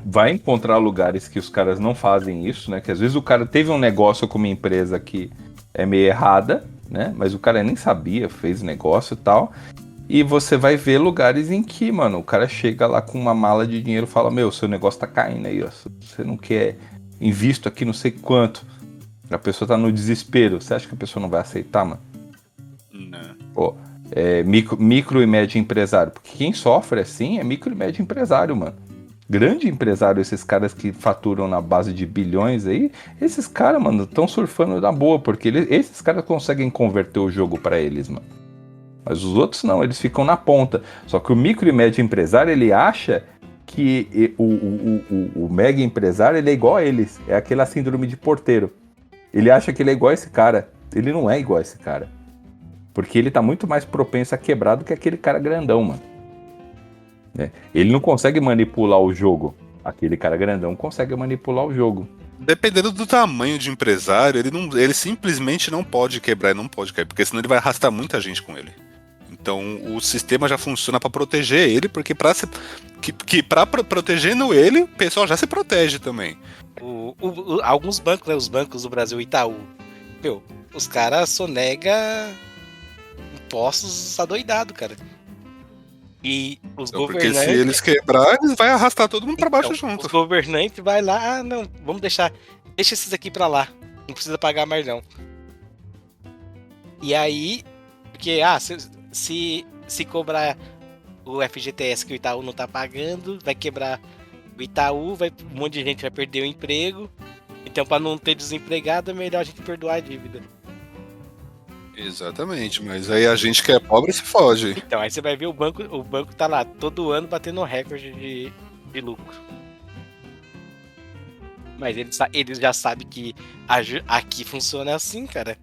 vai encontrar lugares que os caras não fazem isso, né? Que às vezes o cara teve um negócio com uma empresa que é meio errada, né? Mas o cara nem sabia, fez negócio e tal. E você vai ver lugares em que, mano, o cara chega lá com uma mala de dinheiro e fala, meu, seu negócio tá caindo aí, ó. Você não quer invisto aqui não sei quanto. A pessoa tá no desespero. Você acha que a pessoa não vai aceitar, mano? Não. Pô, micro e médio empresário. Porque quem sofre assim é micro e médio empresário, mano. Grande empresário, esses caras que faturam na base de bilhões aí, esses caras, mano, estão surfando na boa, porque esses caras conseguem converter o jogo pra eles, mano. Mas os outros não, eles ficam na ponta. Só que o micro e médio empresário, ele acha que o mega empresário, ele é igual a eles. É aquela síndrome de porteiro. Ele acha que ele é igual a esse cara. Ele não é igual a esse cara. Porque ele tá muito mais propenso a quebrar do que aquele cara grandão, mano. Ele não consegue manipular o jogo. Aquele cara grandão consegue manipular o jogo. Dependendo do tamanho de empresário, ele simplesmente não pode quebrar, porque senão ele vai arrastar muita gente com ele. Então o sistema já funciona para proteger ele, porque protegendo ele, o pessoal já se protege também. Alguns bancos, né, os bancos do Brasil, Itaú, os caras sonegam impostos adoidado, cara. E os governantes... Porque se eles quebrarem, vai arrastar todo mundo para baixo junto. Os governantes vai lá, não, vamos deixa esses aqui para lá, não precisa pagar mais não. E aí, porque se cobrar o FGTS que o Itaú não tá pagando, vai quebrar o Itaú, um monte de gente vai perder o emprego. Então, para não ter desempregado, é melhor a gente perdoar a dívida. Exatamente, mas aí a gente que é pobre se fode. Então, aí você vai ver o banco tá lá todo ano batendo recorde de lucro. Mas eles já sabem que aqui funciona assim, cara.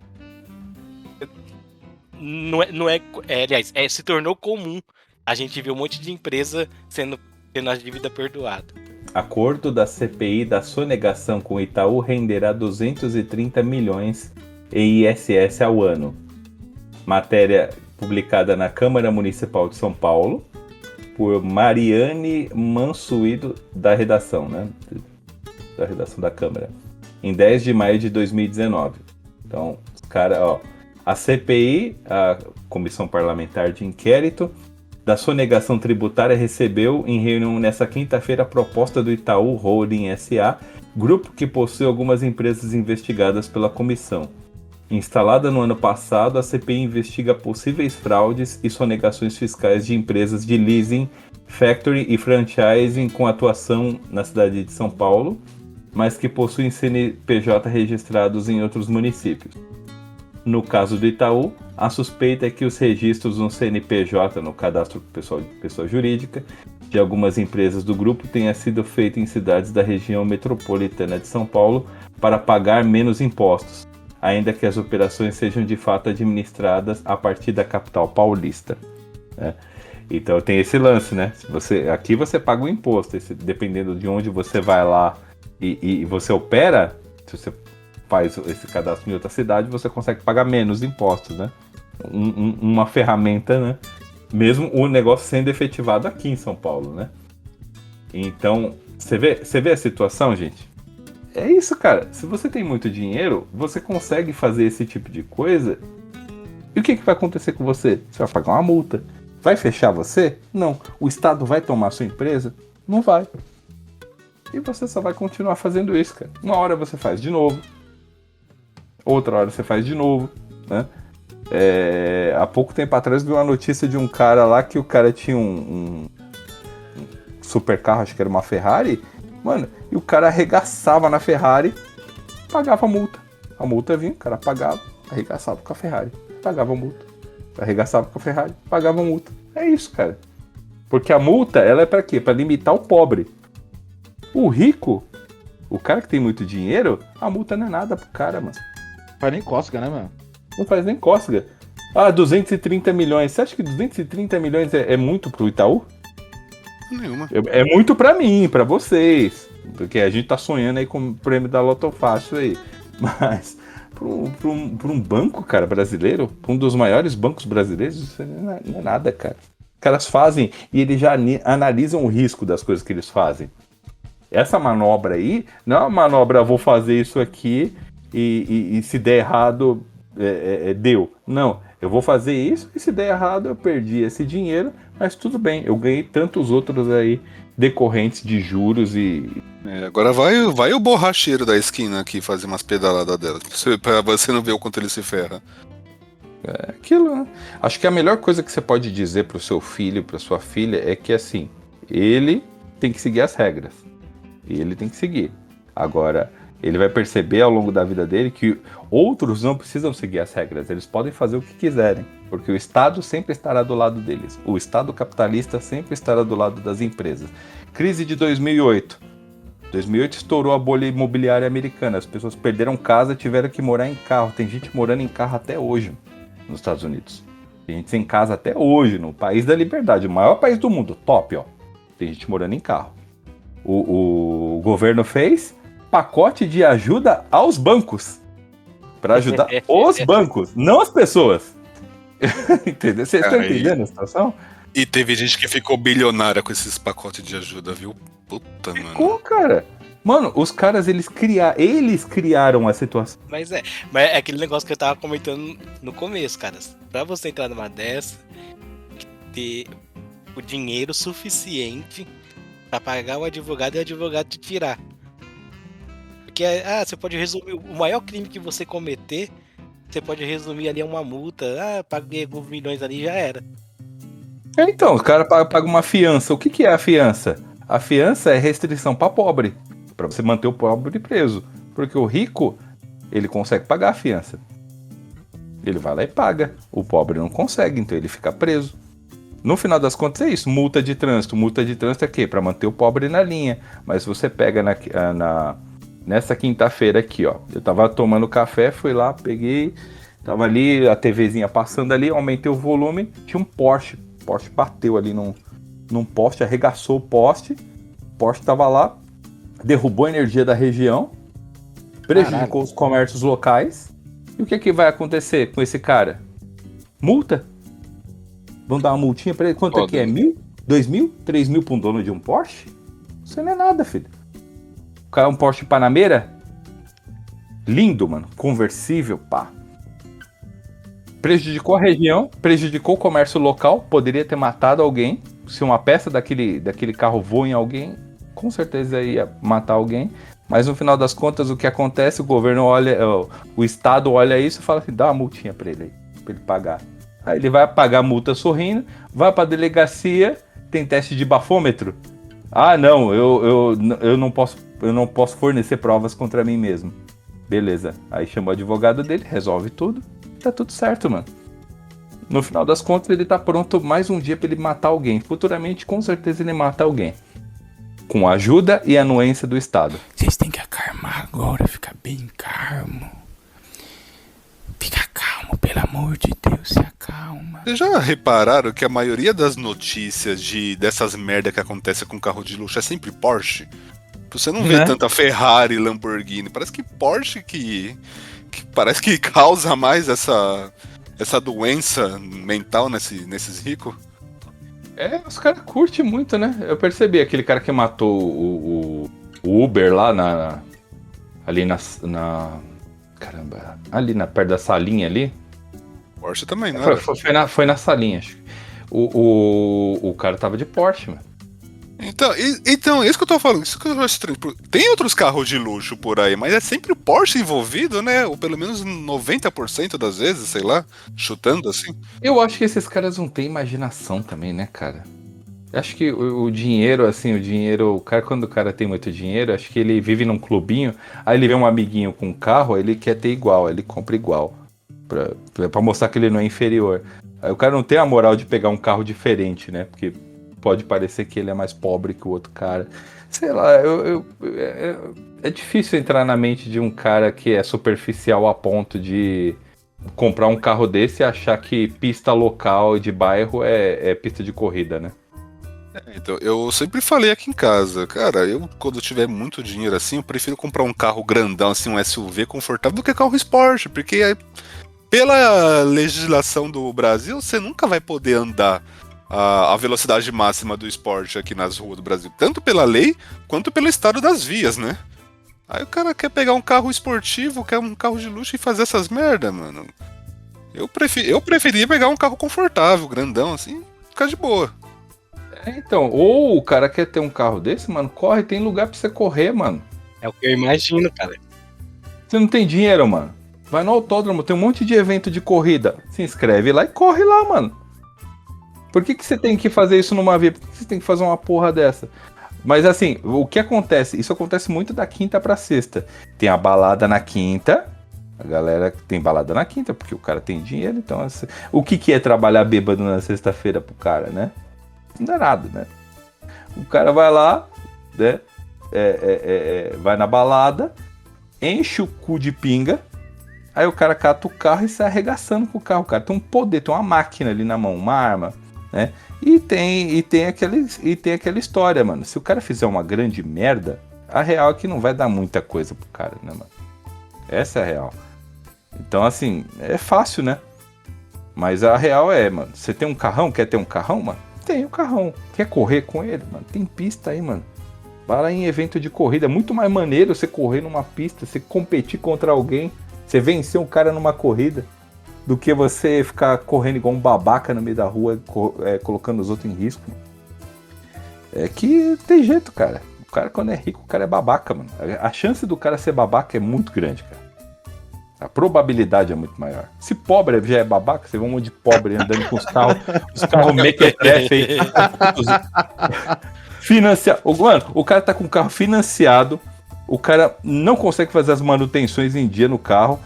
Aliás, se tornou comum a gente ver um monte de empresa tendo a dívida perdoada. Acordo da CPI da sonegação com o Itaú renderá 230 milhões em ISS ao ano. Matéria publicada na Câmara Municipal de São Paulo por Mariane Mansuído, da redação, né? Da redação da Câmara, em 10 de maio de 2019. Então, os caras, a CPI, a Comissão Parlamentar de Inquérito da Sonegação Tributária, recebeu em reunião nesta quinta-feira a proposta do Itaú Holding S.A., grupo que possui algumas empresas investigadas pela comissão. Instalada no ano passado, a CPI investiga possíveis fraudes e sonegações fiscais de empresas de leasing, factory e franchising com atuação na cidade de São Paulo, mas que possuem CNPJ registrados em outros municípios. No caso do Itaú, a suspeita é que os registros no CNPJ, no Cadastro Pessoa Jurídica, de algumas empresas do grupo tenha sido feito em cidades da região metropolitana de São Paulo para pagar menos impostos, ainda que as operações sejam de fato administradas a partir da capital paulista, né? Então tem esse lance, né? Aqui você paga o imposto, dependendo de onde você vai lá e você opera, se você faz esse cadastro em outra cidade, você consegue pagar menos impostos, né? Uma ferramenta, né? Mesmo o negócio sendo efetivado aqui em São Paulo, né? Então, você vê a situação, gente? É isso, cara. Se você tem muito dinheiro, você consegue fazer esse tipo de coisa. E o que vai acontecer com você? Você vai pagar uma multa. Vai fechar você? Não. O Estado vai tomar sua empresa? Não vai. E você só vai continuar fazendo isso, cara. Uma hora você faz de novo. Outra hora você faz de novo, né? Há pouco tempo atrás vi uma notícia de um cara lá que o cara tinha um super carro, acho que era uma Ferrari. Mano, e o cara arregaçava na Ferrari, pagava a multa. A multa vinha, o cara pagava, arregaçava com a Ferrari, pagava a multa. Arregaçava com a Ferrari, pagava a multa. É isso, cara. Porque a multa, ela é pra quê? Pra limitar o pobre. O rico, o cara que tem muito dinheiro, a multa não é nada pro cara, mano. Não faz nem cócega, né, mano? Não faz nem cócega. 230 milhões. Você acha que 230 milhões é muito pro Itaú? Nenhuma. É muito pra mim, pra vocês. Porque a gente tá sonhando aí com o prêmio da Loto Fácil aí. Mas pra um banco, cara, brasileiro, pra um dos maiores bancos brasileiros, isso não é nada, cara. Os caras fazem e eles já analisam o risco das coisas que eles fazem. Essa manobra aí, não é uma manobra, vou fazer isso aqui e se der errado, deu. Não. Eu vou fazer isso e se der errado eu perdi esse dinheiro, mas tudo bem, eu ganhei tantos outros aí decorrentes de juros e... agora vai o borracheiro da esquina aqui fazer umas pedaladas dela, pra você não ver o quanto ele se ferra. É aquilo, né? Acho que a melhor coisa que você pode dizer pro seu filho, pra sua filha, é que assim, ele tem que seguir as regras. Ele tem que seguir. Agora, ele vai perceber ao longo da vida dele que outros não precisam seguir as regras, eles podem fazer o que quiserem, porque o Estado sempre estará do lado deles. O Estado capitalista sempre estará do lado das empresas. Crise de 2008. 2008 estourou a bolha imobiliária americana, as pessoas perderam casa, tiveram que morar em carro. Tem gente morando em carro até hoje nos Estados Unidos. Tem gente sem casa até hoje, no país da liberdade, o maior país do mundo, top, ó. Tem gente morando em carro. O governo fez... pacote de ajuda aos bancos. Pra ajudar os bancos, não as pessoas. Entendeu? Vocês estão entendendo a situação? E teve gente que ficou bilionária com esses pacotes de ajuda, viu? Puta, mano. Ficou, cara. Mano, os caras, eles criaram a situação. Mas é aquele negócio que eu tava comentando no começo, cara. Pra você entrar numa dessa, ter o dinheiro suficiente pra pagar o advogado e o advogado te tirar. Porque você pode resumir o maior crime que você cometer, você pode resumir ali a uma multa. Paguei alguns milhões ali e já era. Então, os caras pagam uma fiança. O que é a fiança? A fiança é restrição pra pobre. Pra você manter o pobre preso. Porque o rico, ele consegue pagar a fiança. Ele vai lá e paga. O pobre não consegue, então ele fica preso. No final das contas é isso. Multa de trânsito. Multa de trânsito é o quê? Pra manter o pobre na linha. Mas se você pega nessa quinta-feira aqui, ó. Eu tava tomando café, fui lá, peguei. Tava ali, a TVzinha passando ali, aumentei o volume. Tinha um Porsche. O Porsche bateu ali num poste, arregaçou o poste. O Porsche tava lá. Derrubou a energia da região, prejudicou os comércios locais. E o que vai acontecer com esse cara? Multa. Vão dar uma multinha pra ele. Quanto é que é? 1.000? 2.000? 3.000 pra um dono de um Porsche? Isso não é nada, filho. O cara é um Porsche Panamera? Lindo, mano. Conversível, pá. Prejudicou a região, prejudicou o comércio local, poderia ter matado alguém. Se uma peça daquele carro voa em alguém, com certeza ia matar alguém, mas no final das contas o que acontece, o governo olha, o Estado olha isso e fala assim, dá uma multinha pra ele pagar. Aí ele vai pagar a multa sorrindo, vai pra delegacia, tem teste de bafômetro. Não, eu não posso fornecer provas contra mim mesmo. Beleza, aí chama o advogado dele, resolve tudo, tá tudo certo, mano. No final das contas ele tá pronto mais um dia pra ele matar alguém, futuramente com certeza ele mata alguém. Com a ajuda e anuência do Estado. Vocês têm que acalmar agora, ficar bem calmo. Fica calmo, pelo amor de Deus, se acalma. Vocês já repararam que a maioria das notícias dessas merda que acontece com carro de luxo é sempre Porsche? Você não vê tanta Ferrari, Lamborghini. Parece que Porsche que parece que causa mais essa doença mental nesses ricos. Os caras curtem muito, né? Eu percebi aquele cara que matou o Uber lá ali caramba, ali perto da salinha ali. Porsche também, não era? Foi na salinha, acho. O cara tava de Porsche, mano. Então, isso que eu tô falando, isso que eu acho estranho. Tem outros carros de luxo por aí, mas é sempre o Porsche envolvido, né? Ou pelo menos 90% das vezes, sei lá, chutando assim. Eu acho que esses caras não têm imaginação também, né, cara? Eu acho que o dinheiro, assim, quando o cara tem muito dinheiro, acho que ele vive num clubinho, aí ele vê um amiguinho com um carro, aí ele quer ter igual, aí ele compra igual. Pra mostrar que ele não é inferior. Aí o cara não tem a moral de pegar um carro diferente, né? Porque pode parecer que ele é mais pobre que o outro cara. Sei lá, é difícil entrar na mente de um cara que é superficial a ponto de comprar um carro desse e achar que pista local de bairro é pista de corrida, né? Então, eu sempre falei aqui em casa, cara, quando eu tiver muito dinheiro assim, eu prefiro comprar um carro grandão, assim, um SUV confortável, do que carro esporte, porque aí, pela legislação do Brasil, você nunca vai poder andar a velocidade máxima do esporte aqui nas ruas do Brasil, tanto pela lei quanto pelo estado das vias, né? Aí o cara quer pegar um carro esportivo, quer um carro de luxo e fazer essas merda, mano. Eu preferia pegar um carro confortável, grandão, assim, ficar de boa. Então, ou o cara quer ter um carro desse, mano, corre, tem lugar pra você correr, mano. É o que eu imagino, cara. Você não tem dinheiro, mano. Vai no autódromo, tem um monte de evento de corrida. Se inscreve lá e corre lá, mano. Por que você tem que fazer isso numa via? Por que você tem que fazer uma porra dessa? Mas assim, o que acontece? Isso acontece muito da quinta pra sexta. Tem a balada na quinta. A galera tem balada na quinta, porque o cara tem dinheiro. Então, assim, o que é trabalhar bêbado na sexta-feira pro cara, né? Não dá nada, né? O cara vai lá, né? Vai na balada, enche o cu de pinga. Aí o cara cata o carro e sai arregaçando com o carro. O cara tem um poder, tem uma máquina ali na mão, uma arma, né? E tem aquela história, mano. Se o cara fizer uma grande merda, A real é que não vai dar muita coisa pro cara, né, mano? Essa é a real. Então, assim, é fácil, né? Mas a real é, mano, você tem um carrão, quer ter um carrão, mano? Tem um carrão. Quer correr com ele, mano? Tem pista aí, mano. Vai lá em evento de corrida. É muito mais maneiro você correr numa pista, você competir contra alguém, você vencer um cara numa corrida, do que você ficar correndo igual um babaca no meio da rua, colocando os outros em risco. É que tem jeito, cara. O cara, quando é rico, o cara é babaca, mano. A chance do cara ser babaca é muito grande, cara. A probabilidade é muito maior. Se pobre já é babaca, você vê um monte de pobre andando com os carros mequetrefe aí. Mano, o cara tá com o carro financiado, o cara não consegue fazer as manutenções em dia no carro,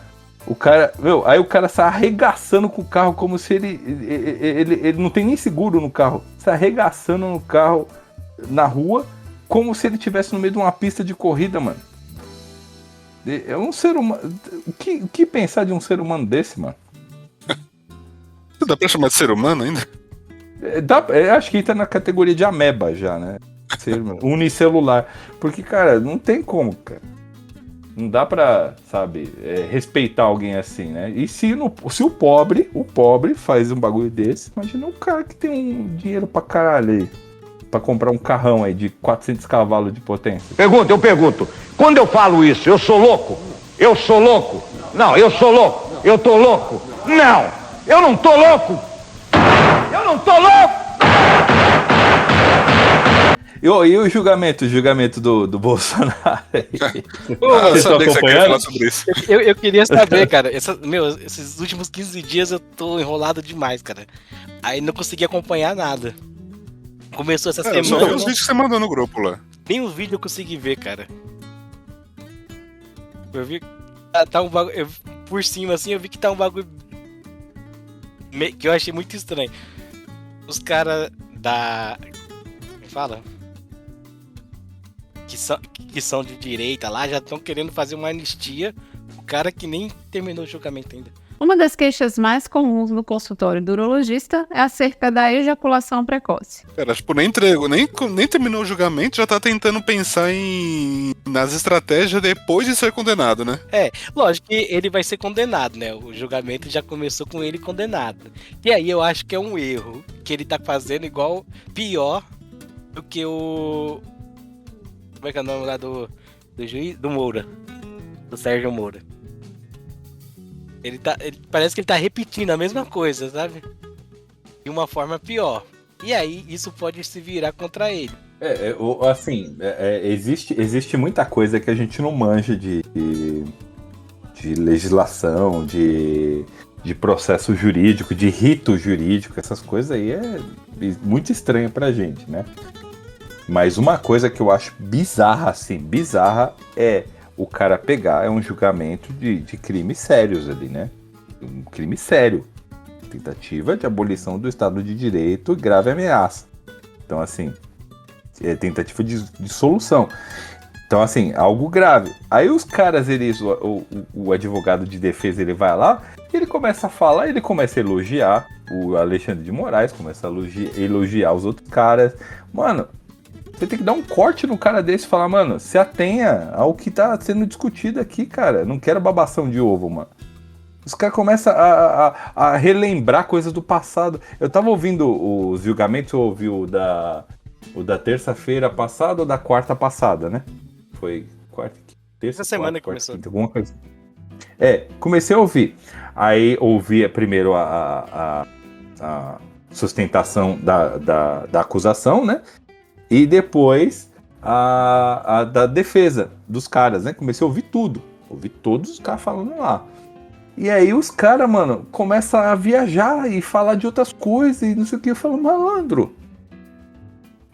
o cara, aí o cara sai arregaçando com o carro como se ele não tem nem seguro no carro, sai arregaçando no carro na rua como se ele estivesse no meio de uma pista de corrida, mano. É um ser humano. O que pensar de um ser humano desse, mano? Dá pra chamar de ser humano ainda? Acho que entra na categoria de ameba já, né? Unicelular. Porque, cara, não tem como, cara. Não dá pra, sabe, respeitar alguém assim, né? E se o pobre faz um bagulho desse, imagina um cara que tem um dinheiro pra caralho aí. Pra comprar um carrão aí de 400 cavalos de potência. Eu pergunto. Quando eu falo isso, eu sou louco? Eu sou louco? Não, eu sou louco. Eu tô louco? Não, eu não tô louco. Eu não tô louco. E o julgamento do Bolsonaro aí? Eu sabia que você queria falar sobre isso. Eu queria saber, cara. Esses últimos 15 dias eu tô enrolado demais, cara. Aí não consegui acompanhar nada. Começou essa semana. Só vi os vídeos que você mandou no grupo lá. Nem os vídeos eu consegui ver, cara. Eu vi. Tá um bagulho. Por cima, assim, eu vi que tá um bagulho. Que eu achei muito estranho. Os caras da. Me fala? Que são de direita lá já estão querendo fazer uma anistia. O cara que nem terminou o julgamento ainda. Uma das queixas mais comuns no consultório do urologista é acerca da ejaculação precoce. Cara, tipo, nem terminou o julgamento, já tá tentando pensar nas estratégias depois de ser condenado, né? Lógico que ele vai ser condenado, né? O julgamento já começou com ele condenado. E aí eu acho que é um erro que ele tá fazendo igual, pior do que o... Como é que é o nome lá do juiz? Do Moura. Do Sérgio Moura. Ele parece que ele tá repetindo a mesma coisa, sabe? De uma forma pior. E aí, isso pode se virar contra ele. Existe muita coisa que a gente não manja de legislação, de processo jurídico, de rito jurídico. Essas coisas aí é muito estranho pra gente, né? Mas uma coisa que eu acho bizarra é o cara pegar, é um julgamento de crimes sérios ali, né? Um crime sério. Tentativa de abolição do Estado de Direito e grave ameaça. Então, assim, é tentativa de solução. Então, assim, algo grave. Aí os caras, o advogado de defesa, ele vai lá, ele começa a falar, ele começa a elogiar o Alexandre de Moraes, começa a elogiar os outros caras. Mano, você tem que dar um corte no cara desse e falar, mano, se atenha ao que tá sendo discutido aqui, cara. Não quero babação de ovo, mano. Os caras começam a relembrar coisas do passado. Eu tava ouvindo os julgamentos, eu ouvi o da terça-feira passada ou da quarta passada, né? Foi terça, essa semana quarta, começou. Quinta, alguma coisa. Comecei a ouvir. Aí ouvi primeiro a sustentação da acusação, né? E depois a da defesa dos caras, né? Comecei a ouvir tudo. Ouvi todos os caras falando lá. E aí os caras, mano, começam a viajar e falar de outras coisas e não sei o que. Eu falo, malandro.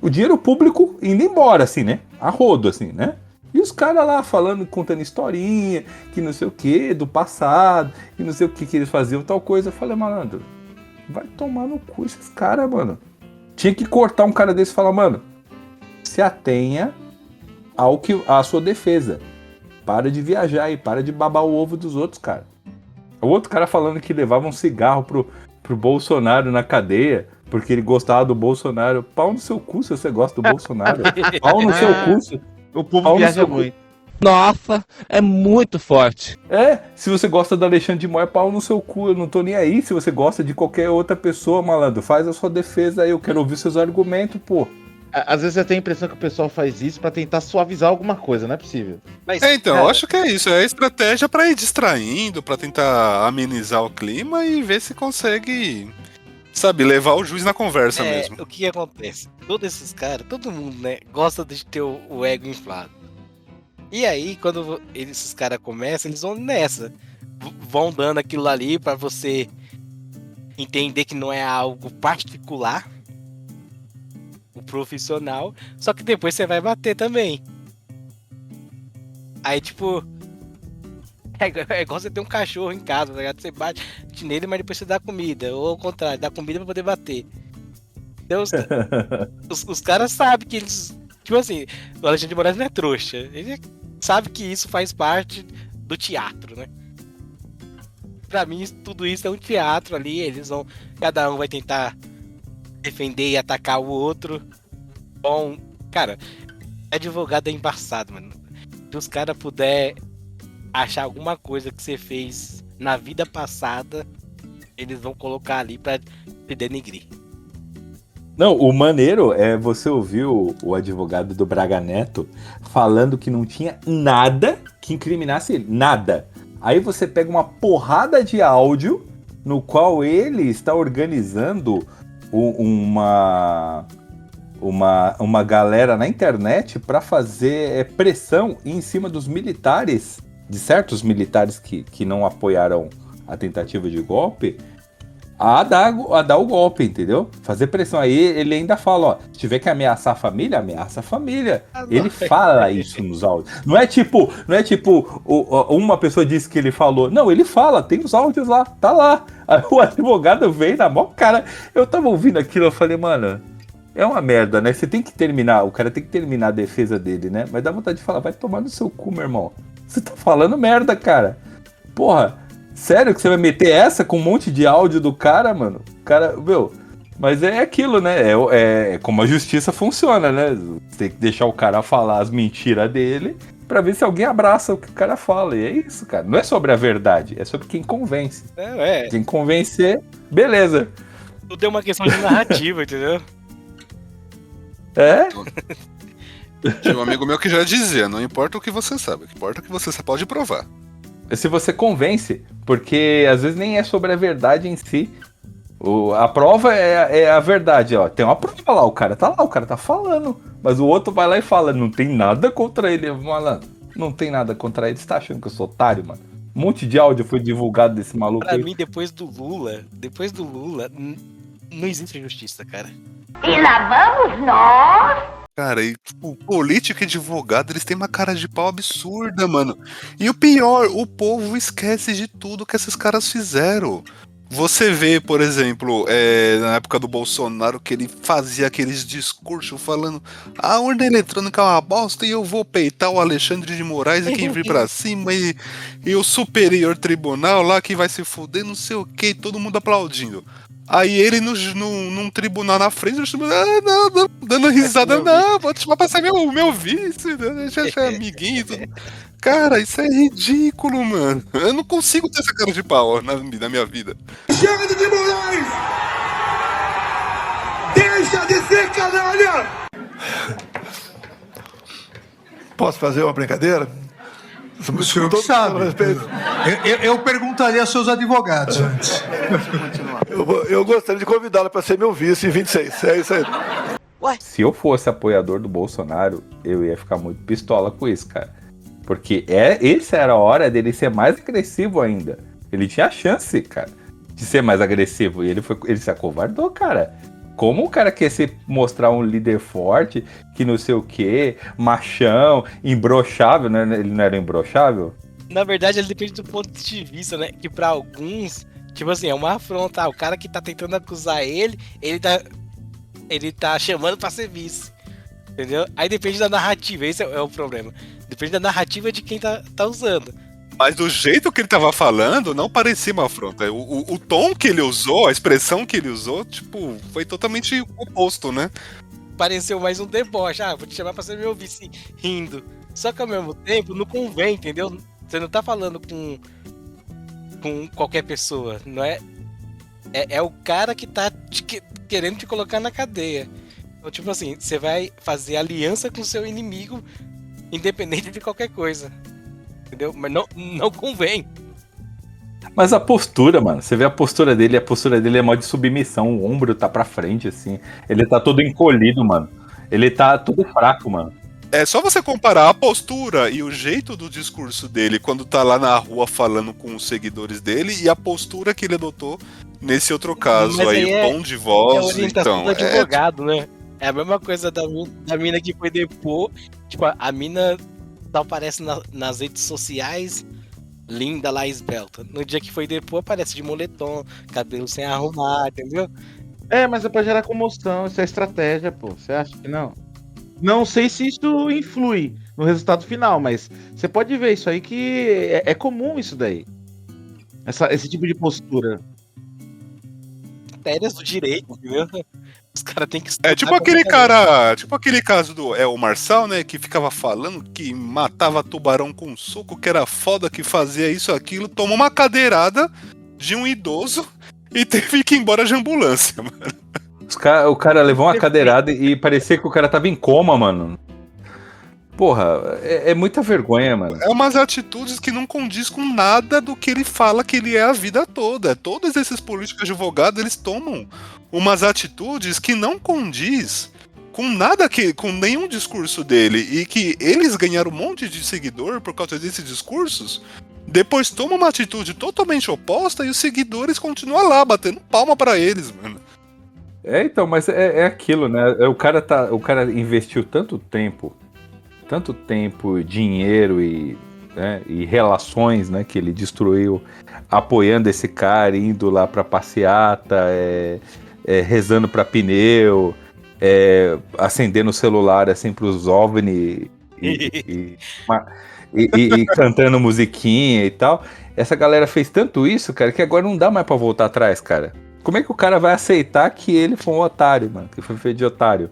O dinheiro público indo embora, assim, né? A rodo, assim, né? E os caras lá falando, contando historinha, que não sei o que, do passado, e não sei o que eles faziam, tal coisa. Eu falei, malandro, vai tomar no cu esses caras, mano. Tinha que cortar um cara desse e falar, mano, se atenha à sua defesa. Para de viajar e para de babar o ovo dos outros, cara. O outro cara falando que levava um cigarro pro Bolsonaro na cadeia, porque ele gostava do Bolsonaro. Pau no seu cu se você gosta do Bolsonaro. Pau no seu cu. O povo Pau no viaja seu cu. muito. Nossa, é muito forte. Se você gosta do Alexandre de Moraes, pau no seu cu, eu não tô nem aí. Se você gosta de qualquer outra pessoa, malandro, faz a sua defesa aí, eu quero ouvir seus argumentos, pô. Às vezes eu tenho a impressão que o pessoal faz isso pra tentar suavizar alguma coisa, não é possível. Mas, Então, cara, eu acho que é isso. É a estratégia pra ir distraindo, pra tentar amenizar o clima e ver se consegue, sabe, levar o juiz na conversa mesmo. o que acontece? Todos esses caras, todo mundo, né, gosta de ter o ego inflado. E aí, quando esses caras começam, eles vão nessa. Vão dando aquilo ali pra você entender que não é algo particular, o profissional, só que depois você vai bater também. Aí, tipo, é igual você ter um cachorro em casa, tá ligado? Você bate nele, mas depois você dá comida. Ou ao contrário, dá comida pra poder bater. Então, os caras sabem que eles... Tipo assim, o Alexandre de Moraes não é trouxa. Ele sabe que isso faz parte do teatro, né? Pra mim, tudo isso é um teatro ali. Eles vão... Cada um vai tentar defender e atacar o outro. Bom, cara, advogado é embaçado, mano. Se os caras puderem achar alguma coisa que você fez na vida passada, eles vão colocar ali pra te denegrir. Não, o maneiro é você ouvir o advogado do Braga Neto falando que não tinha nada que incriminasse ele. Nada. Aí você pega uma porrada de áudio no qual ele está organizando uma galera na internet para fazer pressão em cima dos militares, de certos militares que não apoiaram a tentativa de golpe, a dar o golpe, entendeu? Fazer pressão. Aí ele ainda fala, ó, se tiver que ameaçar a família, ameaça a família. Ele fala isso nos áudios. Não é tipo uma pessoa disse que ele falou. Não, ele fala, tem os áudios lá, tá lá. Aí o advogado veio na mão, cara. Eu tava ouvindo aquilo, eu falei, mano, é uma merda, né? Você tem que terminar, o cara tem que terminar a defesa dele, né? Mas dá vontade de falar, vai tomar no seu cu, meu irmão. Você tá falando merda, cara. Porra, sério que você vai meter essa com um monte de áudio do cara, mano? Cara, meu, mas é aquilo, né? É como a justiça funciona, né? Você tem que deixar o cara falar as mentiras dele pra ver se alguém abraça o que o cara fala. E é isso, cara. Não é sobre a verdade, é sobre quem convence. Quem convencer, beleza. Tudo é uma questão de narrativa, entendeu? Tinha um amigo meu que já dizia, não importa o que você sabe, o que importa é o que você pode provar. Se você convence, porque às vezes nem é sobre a verdade em si. A prova é a verdade, ó. Tem uma prova lá, o cara tá falando. Mas o outro vai lá e fala, não tem nada contra ele, malandro. Não tem nada contra ele. Você tá achando que eu sou otário, mano? Um monte de áudio foi divulgado desse maluco. Pra mim, depois do Lula, não existe justiça, cara. E lá vamos nós. Cara, e tipo, político e advogado, eles têm uma cara de pau absurda, mano. E o pior, o povo esquece de tudo que esses caras fizeram. Você vê, por exemplo, na época do Bolsonaro, que ele fazia aqueles discursos falando a urna eletrônica é uma bosta e eu vou peitar o Alexandre de Moraes e quem vir pra cima e o Superior Tribunal lá que vai se fuder, não sei o que, todo mundo aplaudindo. Aí ele num tribunal na frente, não, dando risada, não, vou te chamar pra ser meu vice, deixa ser amiguinho. Tudo. Cara, isso é ridículo, mano. Eu não consigo ter essa cara de pau na minha vida. Chega de Moraes! Deixa de ser canalha! Posso fazer uma brincadeira? O senhor que sabe. Eu perguntaria aos seus advogados antes. Eu gostaria de convidá-la para ser meu vice em 26. É isso aí. Se eu fosse apoiador do Bolsonaro, eu ia ficar muito pistola com isso, cara. Porque essa era a hora dele ser mais agressivo ainda. Ele tinha a chance, cara, de ser mais agressivo. E ele se acovardou, cara. Como o cara quer se mostrar um líder forte, que não sei o quê, machão, imbrochável, né? Ele não era imbrochável? Na verdade, ele depende do ponto de vista, né? Que pra alguns, tipo assim, é uma afronta. O cara que tá tentando acusar ele tá chamando pra ser vice. Entendeu? Aí depende da narrativa, esse é o problema. Depende da narrativa de quem tá usando. Mas do jeito que ele tava falando, não parecia uma afronta. O tom que ele usou, a expressão que ele usou, tipo, foi totalmente oposto, né? pareceu mais um deboche. Vou te chamar pra você me ouvir rindo. Só que ao mesmo tempo não convém, entendeu? Você não tá falando com qualquer pessoa, não é? É o cara que tá querendo te colocar na cadeia. Então, tipo assim, você vai fazer aliança com o seu inimigo, independente de qualquer coisa. Entendeu? Mas não convém. Mas a postura, mano, você vê a postura dele é mó de submissão, o ombro tá pra frente, assim. Ele tá todo encolhido, mano. Ele tá todo fraco, mano. É só você comparar a postura e o jeito do discurso dele quando tá lá na rua falando com os seguidores dele e a postura que ele adotou nesse outro caso. Mas aí o tom de voz. É orientação então, do advogado, né? É a mesma coisa da mina que foi depor. Tipo, a mina só aparece nas redes sociais, linda lá, esbelta. No dia que foi depor, aparece de moletom, cabelo sem arrumar, entendeu? Mas é pra gerar comoção, isso é estratégia, pô. Você acha que não? Não sei se isso influi no resultado final, mas você pode ver isso aí que é comum isso daí. Esse tipo de postura. Matérias do direito, entendeu? Os caras têm que É tipo aquele cara, tipo aquele caso do o Marçal, né, que ficava falando que matava tubarão com soco, que era foda, que fazia isso, aquilo, tomou uma cadeirada de um idoso e teve que ir embora de ambulância, mano. O cara levou uma cadeirada e parecia que o cara tava em coma, mano. Porra, é muita vergonha, mano. É umas atitudes que não condiz com nada do que ele fala que ele é a vida toda. Todos esses políticos advogados, eles tomam umas atitudes que não condiz com nada, com nenhum discurso dele. E que eles ganharam um monte de seguidor por causa desses discursos. Depois tomam uma atitude totalmente oposta e os seguidores continuam lá, batendo palma pra eles, mano. Então, mas é aquilo, né? O cara investiu tanto tempo, dinheiro e relações, né, que ele destruiu apoiando esse cara, indo lá pra passeata, rezando pra pneu, acendendo o celular assim pros OVNI e cantando musiquinha e tal. Essa galera fez tanto isso, cara, que agora não dá mais pra voltar atrás, cara. Como é que o cara vai aceitar que ele foi um otário, mano? Que foi feito de otário,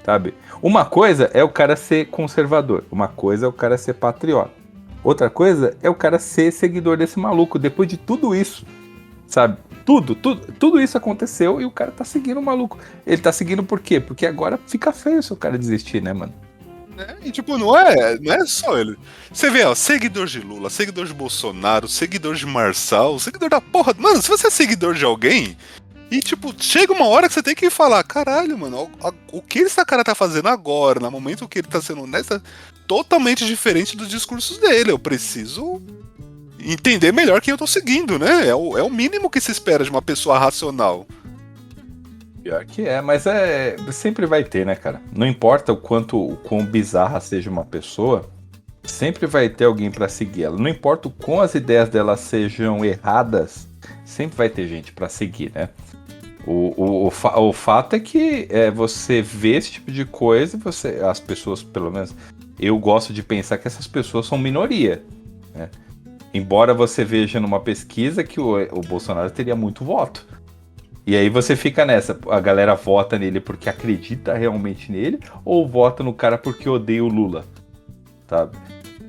sabe? Uma coisa é o cara ser conservador. Uma coisa é o cara ser patriota. Outra coisa é o cara ser seguidor desse maluco. Depois de tudo isso, sabe? Tudo isso aconteceu e o cara tá seguindo o maluco. Ele tá seguindo por quê? Porque agora fica feio se o cara desistir, né, mano? E tipo, não é só ele. Você vê, ó, seguidor de Lula, seguidor de Bolsonaro, seguidor de Marçal, seguidor da porra. Mano, se você é seguidor de alguém, e tipo, chega uma hora que você tem que falar, caralho, mano, o que esse cara tá fazendo agora, no momento que ele tá sendo honesto, é totalmente diferente dos discursos dele. Eu preciso entender melhor quem eu tô seguindo, né? É o mínimo que se espera de uma pessoa racional. Pior que mas sempre vai ter, né, cara? Não importa o quão bizarra seja uma pessoa, sempre vai ter alguém pra seguir ela. Não importa o quão as ideias dela sejam erradas, sempre vai ter gente pra seguir, né? O fato é que você vê esse tipo de coisa e as pessoas, pelo menos, eu gosto de pensar que essas pessoas são minoria, né? Embora você veja numa pesquisa que o Bolsonaro teria muito voto. E aí você fica nessa, a galera vota nele porque acredita realmente nele ou vota no cara porque odeia o Lula, sabe?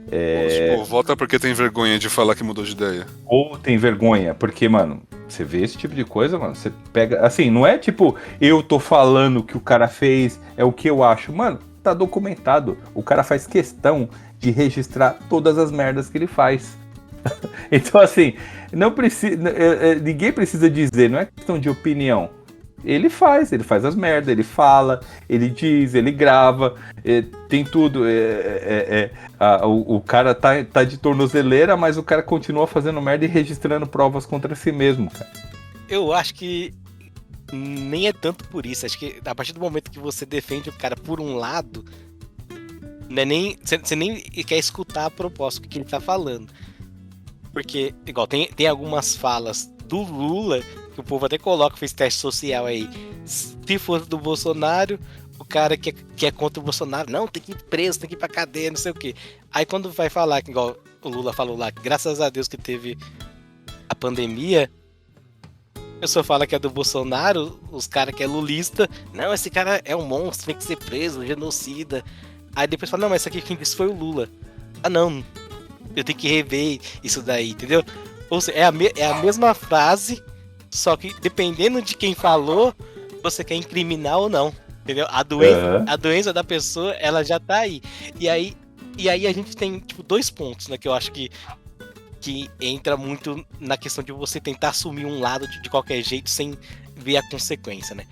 Tipo, vota porque tem vergonha de falar que mudou de ideia. Ou tem vergonha, porque, mano, você vê esse tipo de coisa, mano, você pega, assim, não é tipo, eu tô falando que o cara fez, é o que eu acho, mano, tá documentado, o cara faz questão de registrar todas as merdas que ele faz. Então, assim, não precisa, ninguém precisa dizer, não é questão de opinião. Ele faz as merdas, ele fala, ele diz, ele grava, tem tudo. O cara tá de tornozeleira, mas o cara continua fazendo merda e registrando provas contra si mesmo, cara. Eu acho que nem é tanto por isso. Acho que a partir do momento que você defende o cara por um lado, você nem quer escutar a proposta que ele tá falando. Porque, igual, tem algumas falas do Lula, que o povo até coloca, fez teste social aí. Se for do Bolsonaro, o cara que é contra o Bolsonaro, não, tem que ir preso, tem que ir pra cadeia, não sei o quê. Aí quando vai falar, igual o Lula falou lá, que graças a Deus que teve a pandemia, pessoa fala que é do Bolsonaro, os caras que é lulista, não, esse cara é um monstro, tem que ser preso, genocida. Aí depois fala, não, mas esse aqui quem disse foi o Lula. Ah, não, eu tenho que rever isso daí, entendeu? Ou seja, é a mesma frase, só que dependendo de quem falou, você quer incriminar ou não, entendeu? A doença da pessoa, ela já tá aí. E aí a gente tem, tipo, 2 pontos, né, que eu acho que entra muito na questão de você tentar assumir um lado de qualquer jeito sem ver a consequência, né?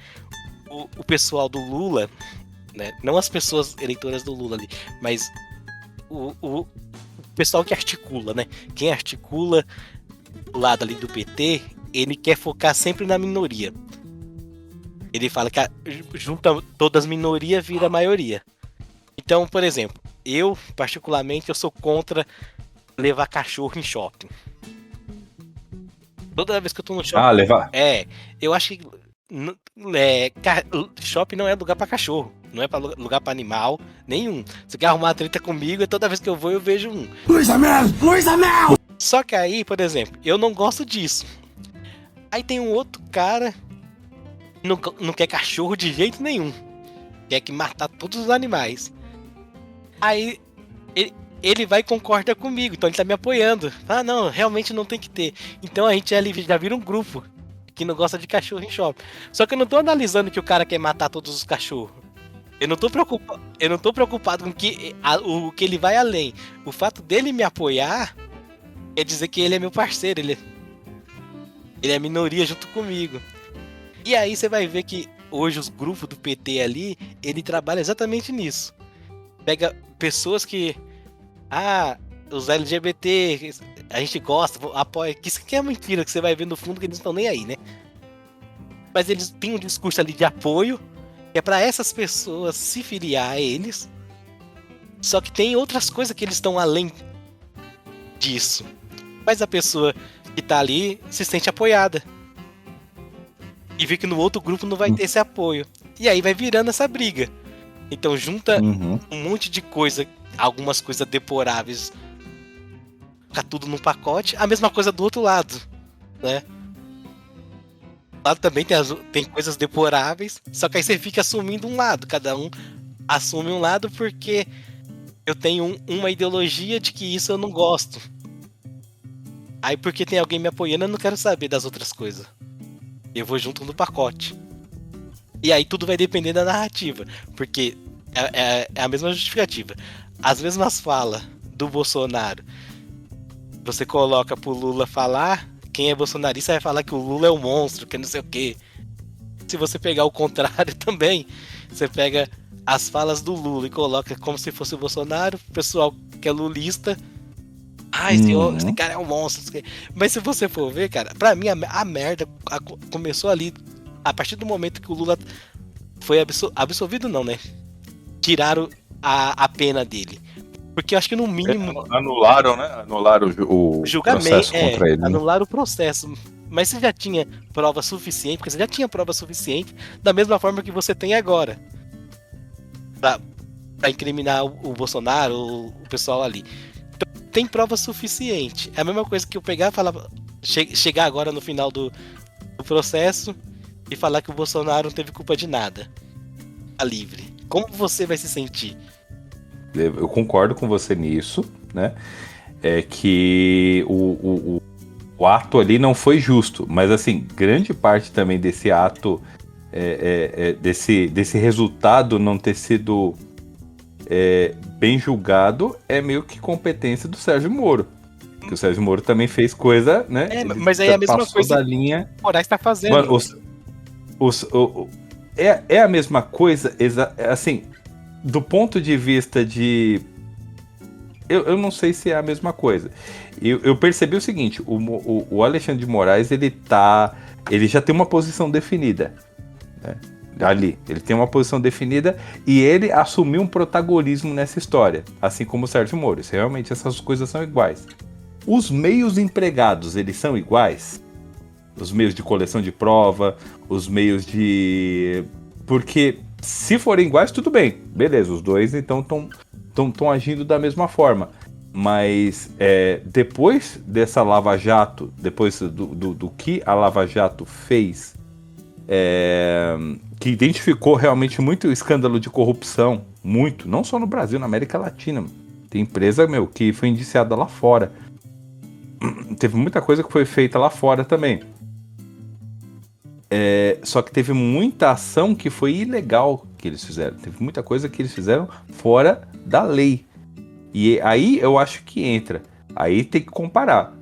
O pessoal do Lula, né? Não as pessoas eleitoras do Lula ali, mas o pessoal que articula, né? Quem articula o lado ali do PT, ele quer focar sempre na minoria. Ele fala que junta todas as minorias, vira a maioria. Então, por exemplo, eu, particularmente, eu sou contra levar cachorro em shopping. Toda vez que eu tô no shopping... levar? Eu acho que shopping não é lugar pra cachorro. Não é pra lugar pra animal nenhum. Você quer arrumar uma treta comigo, e toda vez que eu vou, eu vejo um. Luiz Amel! Só que aí, por exemplo, eu não gosto disso. Aí tem um outro cara que não quer cachorro de jeito nenhum. Quer que matar todos os animais. Aí ele vai e concorda comigo, então ele tá me apoiando. Ah, não, realmente não tem que ter. Então a gente já vira um grupo que não gosta de cachorro em shopping. Só que eu não tô analisando que o cara quer matar todos os cachorros. Eu não tô preocupado com o que ele vai além. O fato dele me apoiar quer dizer que ele é meu parceiro, ele é minoria junto comigo. E aí você vai ver que hoje os grupos do PT ali, ele trabalha exatamente nisso. Pega pessoas que... os LGBT, a gente gosta, apoia. Que isso aqui é mentira, que você vai ver no fundo que eles não estão nem aí, né? Mas eles têm um discurso ali de apoio, que é pra essas pessoas se filiar a eles. Só que tem outras coisas que eles estão além disso. Mas a pessoa que tá ali se sente apoiada. E vê que no outro grupo não vai ter esse apoio. E aí vai virando essa briga. Então junta um monte de coisa, algumas coisas deploráveis, fica tudo num pacote. A mesma coisa do outro lado, né? O lado também tem coisas deploráveis, só que aí você fica assumindo um lado. Cada um assume um lado porque eu tenho uma ideologia de que isso eu não gosto. Aí porque tem alguém me apoiando, eu não quero saber das outras coisas. Eu vou junto no pacote. E aí tudo vai depender da narrativa, porque é a mesma justificativa. As mesmas falas do Bolsonaro, você coloca pro Lula falar, quem é bolsonarista vai falar que o Lula é um monstro, que não sei o quê. Se você pegar o contrário também, você pega as falas do Lula e coloca como se fosse o Bolsonaro, o pessoal que é lulista, esse cara é um monstro. Mas se você for ver, cara, pra mim a merda começou ali, a partir do momento que o Lula foi absolvido, não, né? Tiraram a pena dele. Porque eu acho que no mínimo... Anularam, né? Anularam o julgamento, processo contra ele. Anularam o processo. Mas você já tinha prova suficiente, porque você já tinha prova suficiente, da mesma forma que você tem agora. Pra incriminar o Bolsonaro, o pessoal ali. Então, tem prova suficiente. É a mesma coisa que eu pegar e falar... Chegar agora no final do processo e falar que o Bolsonaro não teve culpa de nada. Tá livre. Como você vai se sentir? Eu concordo com você nisso, né? É que o ato ali não foi justo, mas assim, grande parte também desse ato, desse resultado não ter sido bem julgado, é meio que competência do Sérgio Moro. Que o Sérgio Moro também fez coisa, né? Mas aí é a mesma coisa da linha. Que o Moraes tá fazendo. Mano, é a mesma coisa, assim, do ponto de vista de... Eu não sei se é a mesma coisa. Eu percebi o seguinte, o Alexandre de Moraes, ele já tem uma posição definida, né? Ali, ele tem uma posição definida e ele assumiu um protagonismo nessa história, assim como o Sérgio Moro. Realmente essas coisas são iguais. Os meios empregados, eles são iguais? Os meios de coleção de prova, os meios de... Porque se forem iguais, tudo bem. Beleza, os dois então estão agindo da mesma forma. Mas depois dessa Lava Jato, depois do que a Lava Jato fez, que identificou realmente muito escândalo de corrupção, muito, não só no Brasil, na América Latina. Tem empresa, que foi indiciada lá fora. Teve muita coisa que foi feita lá fora também. Só que teve muita ação que foi ilegal que eles fizeram. Teve muita coisa que eles fizeram fora da lei. E aí eu acho que entra. Aí tem que comparar.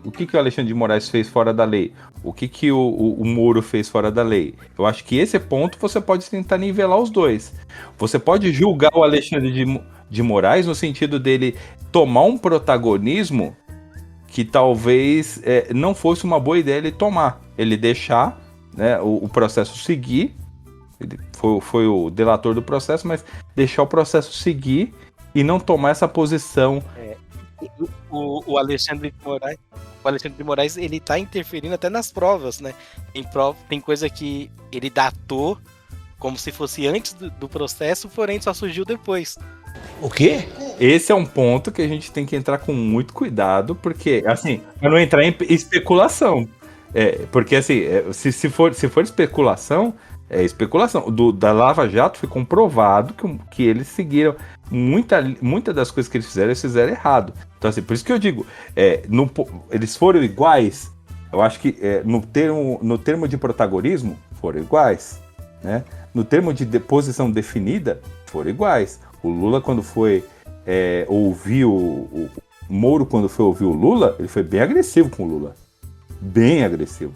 O que o Alexandre de Moraes fez fora da lei? O que o Moro fez fora da lei? Eu acho que esse ponto você pode tentar nivelar os dois. Você pode julgar o Alexandre de Moraes no sentido dele tomar um protagonismo que talvez não fosse uma boa ideia ele tomar. Ele deixar, né, o processo seguir. Ele foi o delator do processo, mas deixar o processo seguir e não tomar essa posição. O Alexandre de Moraes, ele tá interferindo até nas provas, né? Tem coisa que ele datou como se fosse antes do processo, porém só surgiu depois. O quê? Esse é um ponto que a gente tem que entrar com muito cuidado, porque, assim, para não entrar em especulação. Porque, assim, se for especulação, é especulação. Da Lava Jato foi comprovado que eles seguiram muita das coisas que eles fizeram errado. Então, assim, por isso que eu digo, eles foram iguais. Eu acho que no termo de protagonismo foram iguais, né? No termo de posição definida foram iguais. O Lula, quando foi ouvir o Moro, quando foi ouvir o Lula, ele foi bem agressivo com o Lula. Bem agressivo.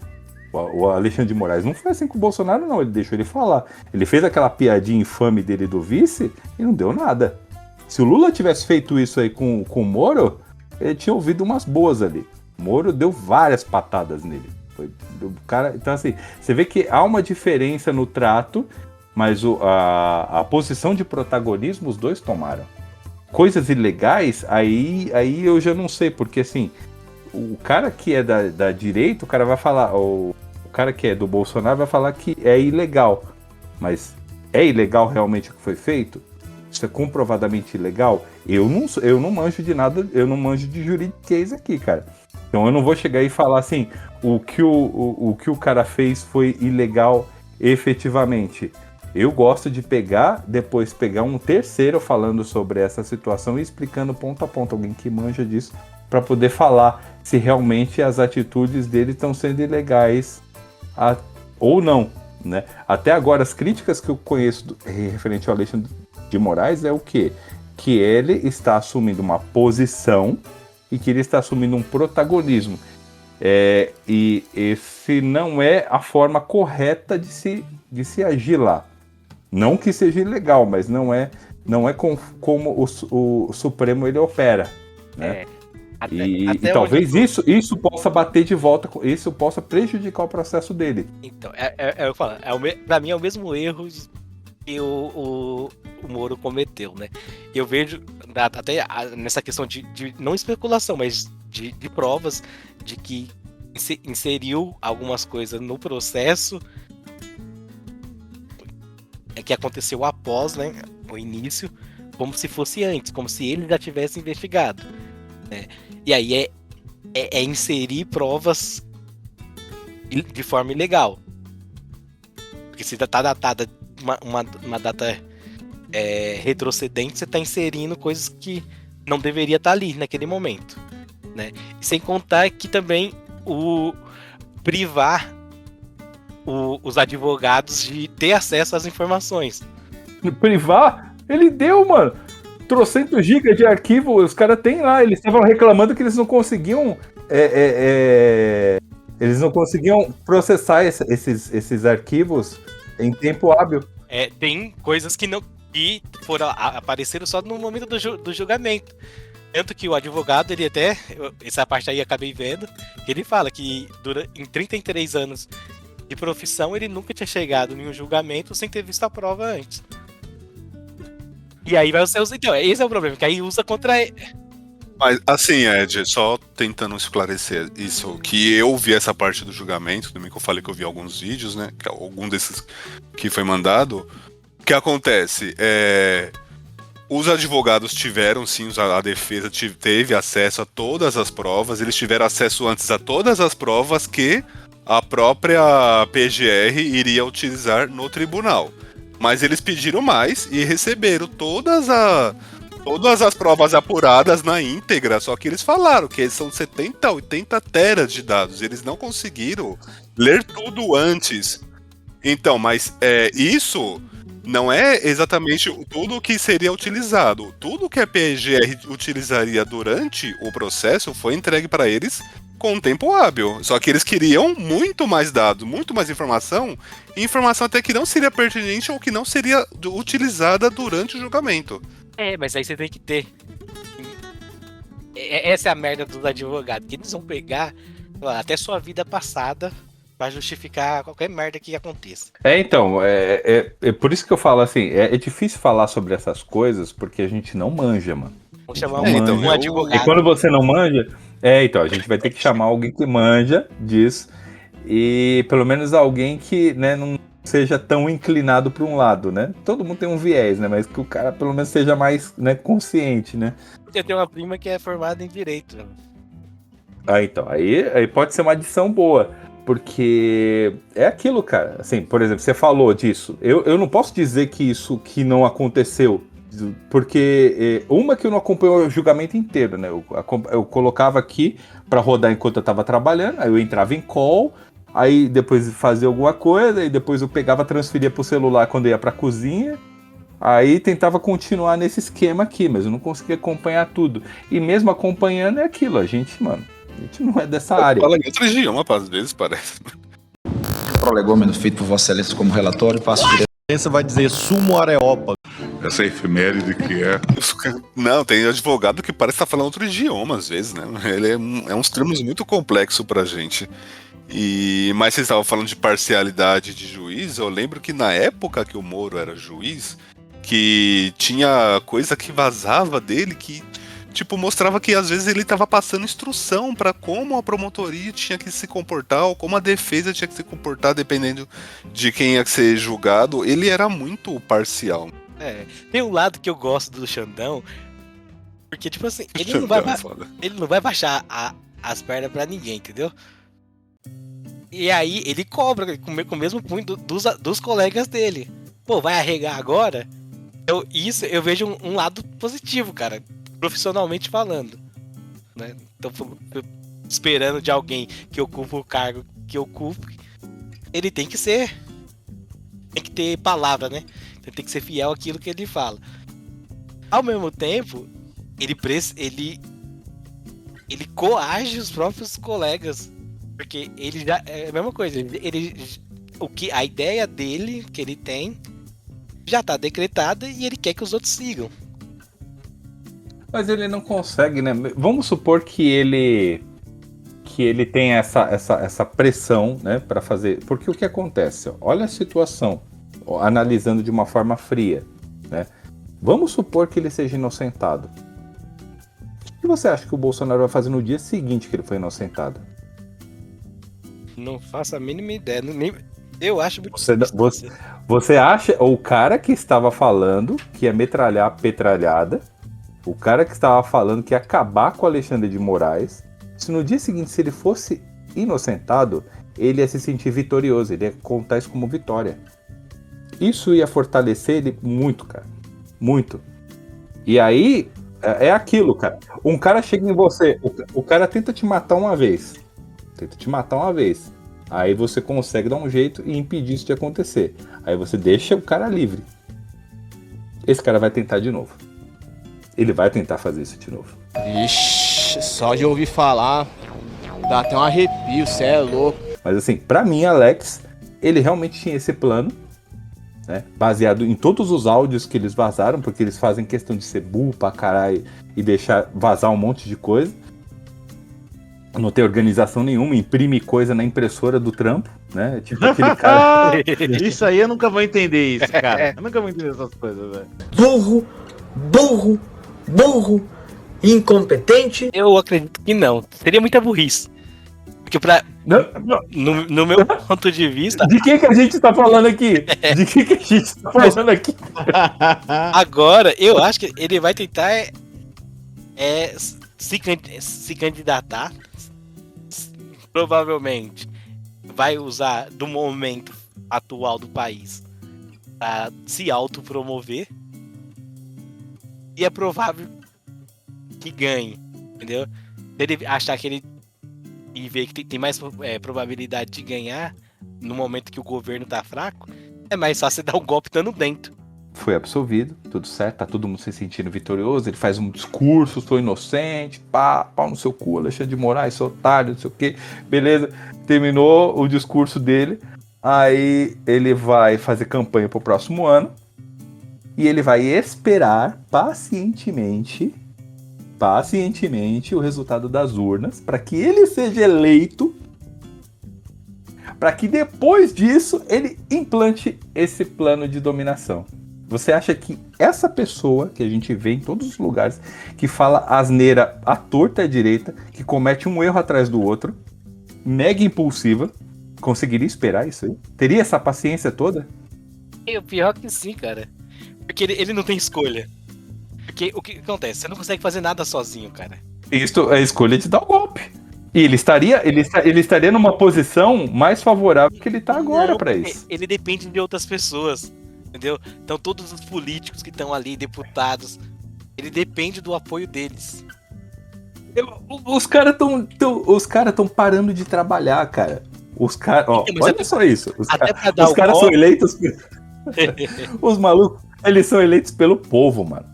O Alexandre de Moraes não foi assim com o Bolsonaro, não. Ele deixou ele falar. Ele fez aquela piadinha infame dele do vice e não deu nada. Se o Lula tivesse feito isso aí com o Moro, ele tinha ouvido umas boas ali. O Moro deu várias patadas nele. Então, assim, você vê que há uma diferença no trato, mas a posição de protagonismo os dois tomaram. Coisas ilegais, aí eu já não sei, porque assim, o cara que é da direita, o cara vai falar, o cara que é do Bolsonaro vai falar que é ilegal. Mas é ilegal realmente o que foi feito? Isso é comprovadamente ilegal? Eu não manjo de nada, eu não manjo de juridiquês aqui, cara. Então eu não vou chegar e falar assim, o que o cara fez foi ilegal efetivamente. Eu gosto de depois pegar um terceiro falando sobre essa situação e explicando ponto a ponto, alguém que manja disso, para poder falar se realmente as atitudes dele estão sendo ilegais ou não, né? Até agora, as críticas que eu conheço referente ao Alexandre de Moraes é o quê? Que ele está assumindo uma posição e que ele está assumindo um protagonismo. E esse não é a forma correta de se agir lá. Não que seja ilegal, mas não é como o Supremo ele opera, né? E talvez isso possa bater de volta, isso possa prejudicar o processo dele. Então, eu falo, pra mim é o mesmo erro que o Moro cometeu, né? Eu vejo até nessa questão de não especulação, mas de provas de que inseriu algumas coisas no processo que aconteceu após, né, o início, como se fosse antes, como se ele já tivesse investigado, né? E aí é inserir provas de forma ilegal, porque se tá datada uma data retrocedente, você está inserindo coisas que não deveria estar ali naquele momento, né? E sem contar que também privar os advogados de ter acesso às informações. Privar? Ele deu, mano. 300 GB de arquivo, os caras têm lá. Eles estavam reclamando que eles não conseguiam processar esses arquivos em tempo hábil. Tem coisas que apareceram só no momento do julgamento. Tanto que o advogado, ele até, essa parte aí eu acabei vendo, ele fala que em 33 anos de profissão, ele nunca tinha chegado em um julgamento sem ter visto a prova antes. E aí vai ser então, esse é o problema, que aí usa contra ele. Mas assim, Ed, só tentando esclarecer isso, que eu vi essa parte do julgamento, também que eu falei que eu vi alguns vídeos, né, algum desses que foi mandado. O que acontece? Os advogados tiveram, sim, a defesa teve acesso a todas as provas, eles tiveram acesso antes a todas as provas que a própria PGR iria utilizar no tribunal. Mas eles pediram mais e receberam todas as provas apuradas na íntegra, só que eles falaram que são 70, 80 teras de dados, eles não conseguiram ler tudo antes. Então, mas isso não é exatamente tudo que seria utilizado. Tudo que a PGR utilizaria durante o processo foi entregue para eles com tempo hábil. Só que eles queriam muito mais dados, muito mais informação, e informação até que não seria pertinente ou que não seria utilizada durante o julgamento. Mas aí você tem que ter. Essa é a merda dos advogados, que eles vão pegar até sua vida passada pra justificar qualquer merda que aconteça. Então, é por isso que eu falo assim, é difícil falar sobre essas coisas, porque a gente não manja, mano. Vamos chamar um advogado. E quando você não manja, então, a gente vai ter que chamar alguém que manja disso, e pelo menos alguém que, né, não seja tão inclinado para um lado, né? Todo mundo tem um viés, né? Mas que o cara pelo menos seja mais, né, consciente, né? Eu tenho uma prima que é formada em Direito. Então, aí pode ser uma adição boa. Porque é aquilo, cara. Assim, por exemplo, você falou disso. Eu não posso dizer que isso que não aconteceu. Porque uma que eu não acompanhei o julgamento inteiro, né? Eu colocava aqui para rodar enquanto eu tava trabalhando. Aí eu entrava em call. Aí depois fazia alguma coisa. E depois eu pegava, transferia pro celular quando eu ia pra cozinha. Aí tentava continuar nesse esquema aqui. Mas eu não conseguia acompanhar tudo. E mesmo acompanhando é aquilo. A gente não é dessa área. Fala em outro idioma, às vezes, parece. Prolegômeno feito por Vossa Excelência como relatório, passo direto. Você vai dizer sumo areópago. Essa efeméride que é. Não, tem advogado que parece estar falando outro idioma, às vezes, né? Ele é uns termos muito complexos pra gente. Mas vocês estavam falando de parcialidade de juiz, eu lembro que na época que o Moro era juiz, que tinha coisa que vazava dele que tipo, mostrava que às vezes ele estava passando instrução para como a promotoria tinha que se comportar ou como a defesa tinha que se comportar dependendo de quem ia ser julgado. Ele era muito parcial. Tem um lado que eu gosto do Xandão, porque tipo assim, ele não vai baixar as pernas pra ninguém, entendeu? E aí ele cobra com o mesmo punho dos colegas dele. Pô, vai arregar agora? Eu vejo um lado positivo, cara. Profissionalmente falando, né? Então, esperando de alguém que ocupa o cargo que ocupa, ele tem que ter palavra, né? Então, tem que ser fiel àquilo que ele fala. Ao mesmo tempo, ele coage os próprios colegas, porque ele já é a mesma coisa. A ideia dele que ele tem já está decretada e ele quer que os outros sigam. Mas ele não consegue, né? Vamos supor que ele tem essa pressão, né, para fazer. Porque o que acontece? Olha a situação, analisando de uma forma fria, né? Vamos supor que ele seja inocentado. O que você acha que o Bolsonaro vai fazer no dia seguinte que ele foi inocentado? Não faço a mínima ideia. Eu acho muito Você acha o cara que estava falando que ia metralhar a petralhada? O cara que estava falando que ia acabar com o Alexandre de Moraes, se no dia seguinte, se ele fosse inocentado, ele ia se sentir vitorioso, ele ia contar isso como vitória. Isso ia fortalecer ele muito, cara. Muito. E aí, é aquilo, cara. Um cara chega em você, o cara tenta te matar uma vez. Aí você consegue dar um jeito e impedir isso de acontecer. Aí você deixa o cara livre. Esse cara vai tentar de novo. Ele vai tentar fazer isso de novo. Ixi, só de ouvir falar, dá até um arrepio, cê é louco. Mas assim, pra mim, Alex, ele realmente tinha esse plano, né? Baseado em todos os áudios que eles vazaram, porque eles fazem questão de ser burro pra caralho e deixar vazar um monte de coisa. Não tem organização nenhuma, imprime coisa na impressora do trampo, né? Tipo aquele cara... Isso aí eu nunca vou entender isso, cara. Eu nunca vou entender essas coisas, velho. Burro, incompetente. Eu acredito que não. Seria muita burrice. Porque no meu ponto de vista... De que a gente tá falando aqui? De que a gente tá falando aqui? Agora, eu acho que ele vai tentar se candidatar. Provavelmente vai usar do momento atual do país para se autopromover. E é provável que ganhe, entendeu? Se ele achar que ele e ver que tem mais probabilidade de ganhar no momento que o governo tá fraco, é mais fácil dar um golpe estando dentro. Foi absolvido, tudo certo, tá todo mundo se sentindo vitorioso, ele faz um discurso, sou inocente, pau no seu cu, Alexandre de Moraes, seu otário, não sei o que, beleza, terminou o discurso dele, aí ele vai fazer campanha pro próximo ano, e ele vai esperar pacientemente o resultado das urnas, para que ele seja eleito, para que depois disso ele implante esse plano de dominação. Você acha que essa pessoa que a gente vê em todos os lugares, que fala asneira à torta e à direita, que comete um erro atrás do outro, mega impulsiva, conseguiria esperar isso aí? Teria essa paciência toda? O pior que sim, cara. Porque ele não tem escolha. Porque o que acontece? Você não consegue fazer nada sozinho, cara. Isso é a escolha de dar o golpe. E ele estaria numa posição mais favorável que ele está agora para isso. Ele depende de outras pessoas, entendeu? Então todos os políticos que estão ali, deputados, ele depende do apoio deles. Os caras estão parando de trabalhar, cara. Olha só isso. Os caras são eleitos. Os malucos, eles são eleitos pelo povo, mano.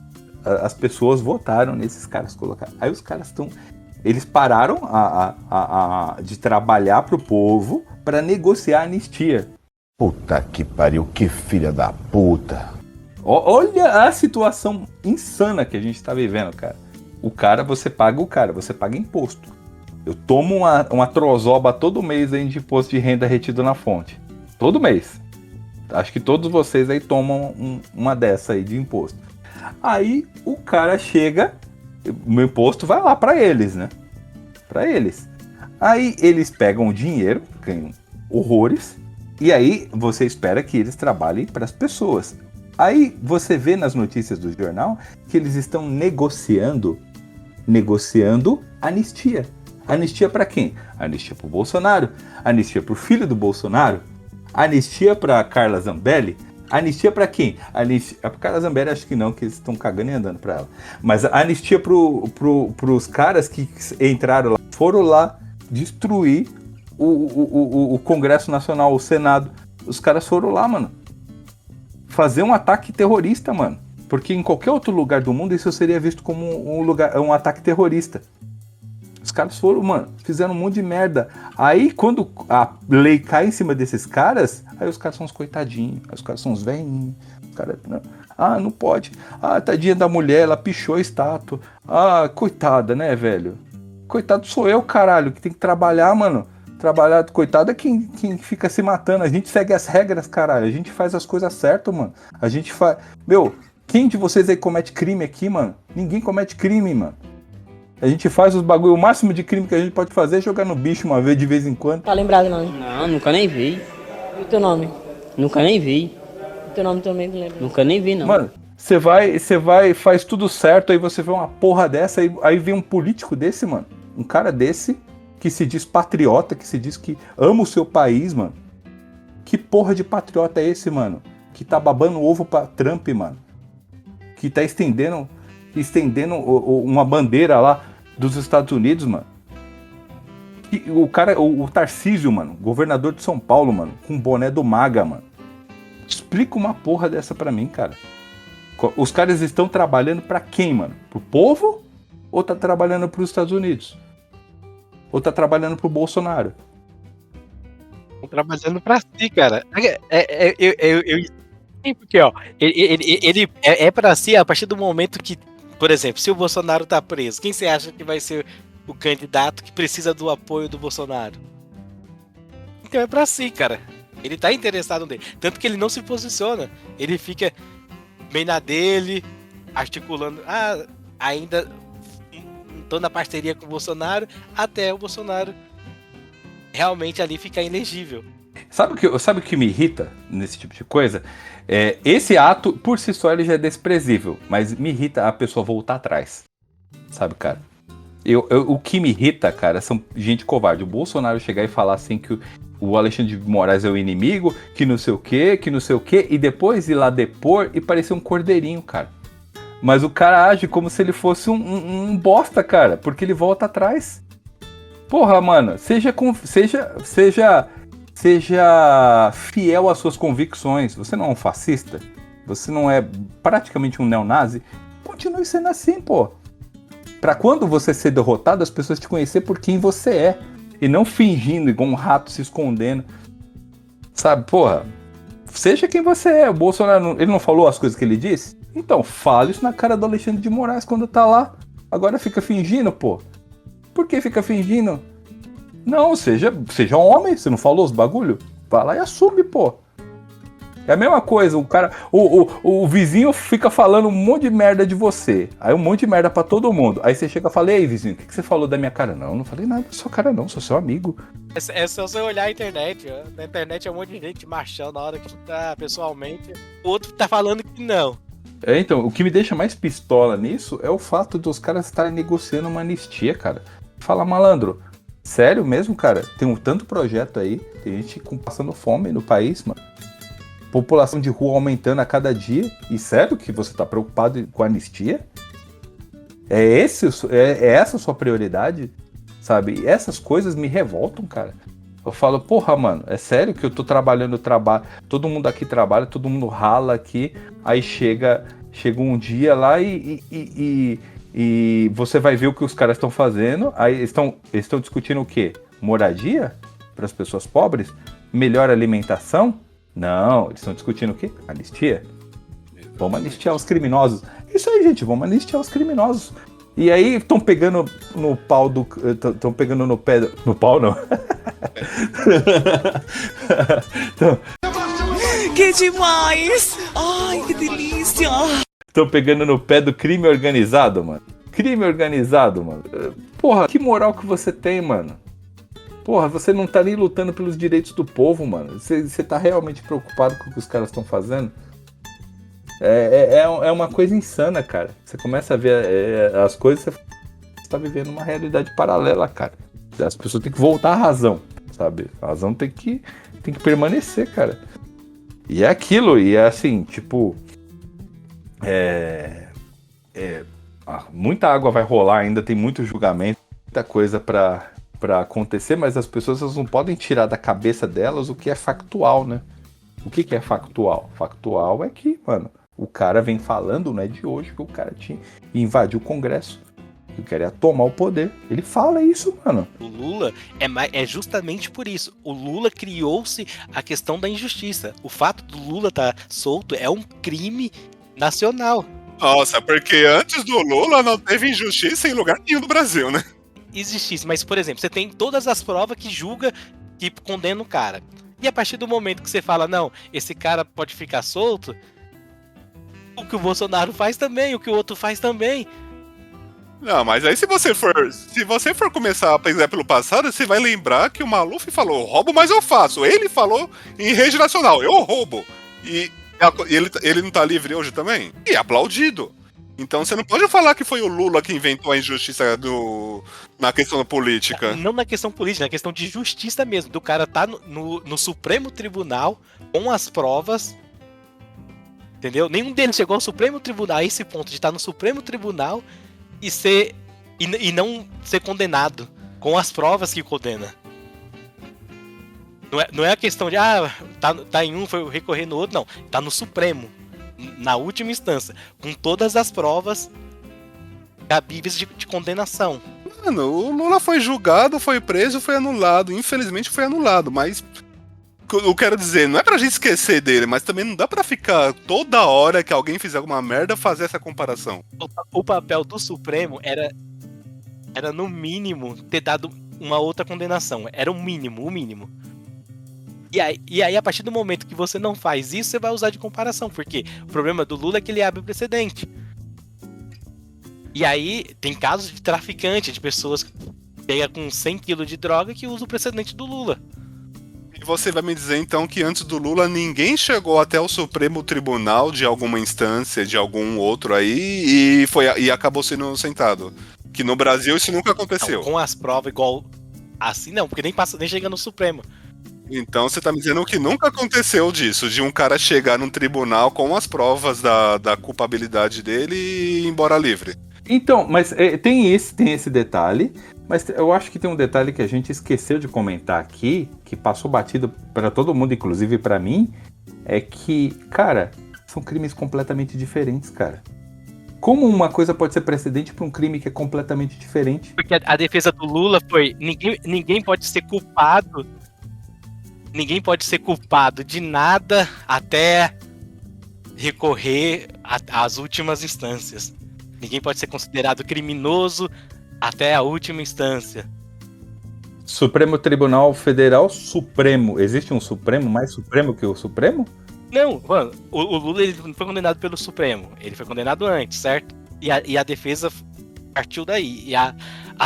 As pessoas votaram nesses caras colocados. Aí os caras eles pararam de trabalhar pro povo para negociar a anistia. Puta que pariu, que filha da puta. Olha a situação insana que a gente tá vivendo, cara. Você paga imposto. Eu tomo uma trozoba todo mês aí de imposto de renda retido na fonte. Todo mês. Acho que todos vocês aí tomam uma dessa aí de imposto. Aí o cara chega, o meu imposto vai lá pra eles, né? Pra eles. Aí eles pegam o dinheiro, ganham horrores, e aí você espera que eles trabalhem para as pessoas. Aí você vê nas notícias do jornal que eles estão negociando anistia. Anistia para quem? Anistia pro Bolsonaro, anistia pro filho do Bolsonaro, anistia pra Carla Zambelli. Anistia pra quem? Pra Carla Zambelli acho que não, que eles estão cagando e andando pra ela. Mas a anistia pros caras que entraram lá, foram lá destruir o Congresso Nacional, o Senado. Os caras foram lá, mano, fazer um ataque terrorista, mano. Porque em qualquer outro lugar do mundo isso seria visto como um ataque terrorista. Os caras foram, mano, fizeram um monte de merda. Aí, quando a lei cai em cima desses caras, aí os caras são uns coitadinhos, aí os caras são uns velhinhos. Os caras, não pode. Tadinha da mulher, ela pichou a estátua. Coitada, né, velho? Coitado sou eu, caralho, que tem que trabalhar, mano. Trabalhar, coitado é quem fica se matando. A gente segue as regras, caralho. A gente faz as coisas certas, mano. A gente faz... Meu, quem de vocês aí comete crime aqui, mano? Ninguém comete crime, mano. A gente faz os bagulho, o máximo de crime que a gente pode fazer é jogar no bicho uma vez de vez em quando. Tá lembrado não? Não, nunca nem vi. E o teu nome? Nunca nem vi. O teu nome também não lembra? Nunca nem vi, não. Mano, você vai, faz tudo certo, aí você vê uma porra dessa, aí vem um político desse, mano. Um cara desse, que se diz patriota, que se diz que ama o seu país, mano. Que porra de patriota é esse, mano? Que tá babando ovo pra Trump, mano. Que tá estendendo uma bandeira lá dos Estados Unidos, mano. O cara, o Tarcísio, mano, governador de São Paulo, mano, com boné do MAGA, mano. Explica uma porra dessa pra mim, cara. Os caras estão trabalhando pra quem, mano? Pro povo? Ou tá trabalhando pros Estados Unidos? Ou tá trabalhando pro Bolsonaro? Estão trabalhando pra si, cara. Porque, ó, ele é pra si a partir do momento que, por exemplo, se o Bolsonaro tá preso, quem você acha que vai ser o candidato que precisa do apoio do Bolsonaro? Então é pra si, cara. Ele tá interessado nele. Tanto que ele não se posiciona. Ele fica bem na dele, articulando. Ainda tô na parceria com o Bolsonaro, até o Bolsonaro realmente ali fica ilegível. Sabe o que me irrita nesse tipo de coisa? Esse ato, por si só, ele já é desprezível, mas me irrita a pessoa voltar atrás. Sabe, cara? O que me irrita, cara, são gente covarde. O Bolsonaro chegar e falar assim que o Alexandre de Moraes é o inimigo, que não sei o quê, e depois ir lá depor e parecer um cordeirinho, cara. Mas o cara age como se ele fosse um bosta, cara, porque ele volta atrás. Porra, mano, seja fiel às suas convicções. Você não é um fascista? Você não é praticamente um neonazi? Continue sendo assim, pô. Pra quando você ser derrotado, as pessoas te conhecer por quem você é. E não fingindo, igual um rato se escondendo. Sabe, porra. Seja quem você é. O Bolsonaro, ele não falou as coisas que ele disse? Então, fale isso na cara do Alexandre de Moraes quando tá lá. Agora fica fingindo, pô. Por que fica fingindo? Não, seja homem. Você não falou os bagulho? Vai lá e assume, pô. É a mesma coisa, o cara, o vizinho fica falando um monte de merda de você. Aí um monte de merda pra todo mundo. Aí você chega e fala, ei vizinho, o que você falou da minha cara? Não, não falei nada da sua cara não, sou seu amigo. É só você olhar a internet, ó. Na internet é um monte de gente machando na hora que tá pessoalmente. O outro tá falando que não. Então, o que me deixa mais pistola nisso é o fato dos caras estarem negociando uma anistia, cara. Fala, malandro, sério mesmo, cara? Tem tanto projeto aí, tem gente passando fome no país, mano. População de rua aumentando a cada dia. E sério que você tá preocupado com a anistia? É essa a sua prioridade? Sabe? Essas coisas me revoltam, cara. Eu falo, porra, mano, é sério que eu tô trabalhando, todo mundo aqui trabalha, todo mundo rala aqui, aí chega um dia lá e você vai ver o que os caras estão fazendo, aí estão discutindo o quê? Moradia para as pessoas pobres? Melhor alimentação? Não, eles estão discutindo o quê? Anistia. Vamos anistiar os criminosos. Isso aí, gente, vamos anistiar os criminosos. E aí estão pegando no pau do... Estão pegando no pé... No pau, não. Que demais! Ai, que delícia! Estão pegando no pé do crime organizado, mano. Crime organizado, mano. Porra, que moral que você tem, mano. Porra, você não tá nem lutando pelos direitos do povo, mano. Você tá realmente preocupado com o que os caras estão fazendo? É uma coisa insana, cara. Você começa a ver as coisas, você tá vivendo uma realidade paralela, cara. As pessoas têm que voltar à razão, sabe? A razão tem que permanecer, cara. E é aquilo, e é assim, tipo... muita água vai rolar ainda, tem muito julgamento, muita coisa pra acontecer, mas as pessoas elas não podem tirar da cabeça delas o que é factual, né? O que é factual? Factual é que, mano, o cara vem falando, não é de hoje, que o cara invadiu o Congresso, que queria tomar o poder. Ele fala isso, mano. O Lula é justamente por isso. O Lula criou-se a questão da injustiça. O fato do Lula estar solto é um crime nacional. Nossa, porque antes do Lula não teve injustiça em lugar nenhum do Brasil, né? Existisse, mas, por exemplo, você tem todas as provas que julga, que condena o cara. E a partir do momento que você fala, não, esse cara pode ficar solto, o que o Bolsonaro faz também, o que o outro faz também. Não, mas aí se você for começar a pensar pelo passado, você vai lembrar que o Maluf falou, roubo, mas eu faço. Ele falou em rede nacional, eu roubo. E ele não tá livre hoje também? E é aplaudido. Então você não pode falar que foi o Lula que inventou a injustiça na questão política. Não na questão política, na questão de justiça mesmo. Do cara tá no Supremo Tribunal com as provas. Entendeu? Nenhum deles chegou ao Supremo Tribunal a esse ponto de estar no Supremo Tribunal e não ser condenado com as provas que condena. Não é a questão de tá em um, foi recorrer no outro, não. Tá no Supremo. Na última instância, com todas as provas cabíveis de condenação. Mano, o Lula foi julgado, foi preso, foi anulado. Infelizmente foi anulado, mas eu quero dizer, não é pra gente esquecer dele, mas também não dá pra ficar toda hora que alguém fizer alguma merda fazer essa comparação. O papel do Supremo era no mínimo ter dado uma outra condenação. Era o mínimo. E aí, a partir do momento que você não faz isso, você vai usar de comparação. Porque o problema do Lula é que ele abre precedente. E aí, tem casos de traficante, de pessoas pega com 100 kg de droga que usa o precedente do Lula. E você vai me dizer então que antes do Lula ninguém chegou até o Supremo Tribunal de alguma instância, de algum outro aí, e acabou sendo inocentado. Que no Brasil isso nunca aconteceu. Não, com as provas igual assim não, porque nem chega no Supremo. Então você tá me dizendo que nunca aconteceu disso, de um cara chegar num tribunal com as provas da culpabilidade dele e ir embora livre. Então, mas tem esse detalhe, mas eu acho que tem um detalhe que a gente esqueceu de comentar aqui, que passou batido para todo mundo, inclusive para mim, é que, cara, são crimes completamente diferentes, cara. Como uma coisa pode ser precedente para um crime que é completamente diferente? Porque a defesa do Lula foi, ninguém pode ser culpado, de nada até recorrer às últimas instâncias. Ninguém pode ser considerado criminoso até a última instância. Supremo Tribunal Federal Supremo. Existe um Supremo mais Supremo que o Supremo? Não, mano, o Lula ele não foi condenado pelo Supremo. Ele foi condenado antes, certo? E a defesa partiu daí. E a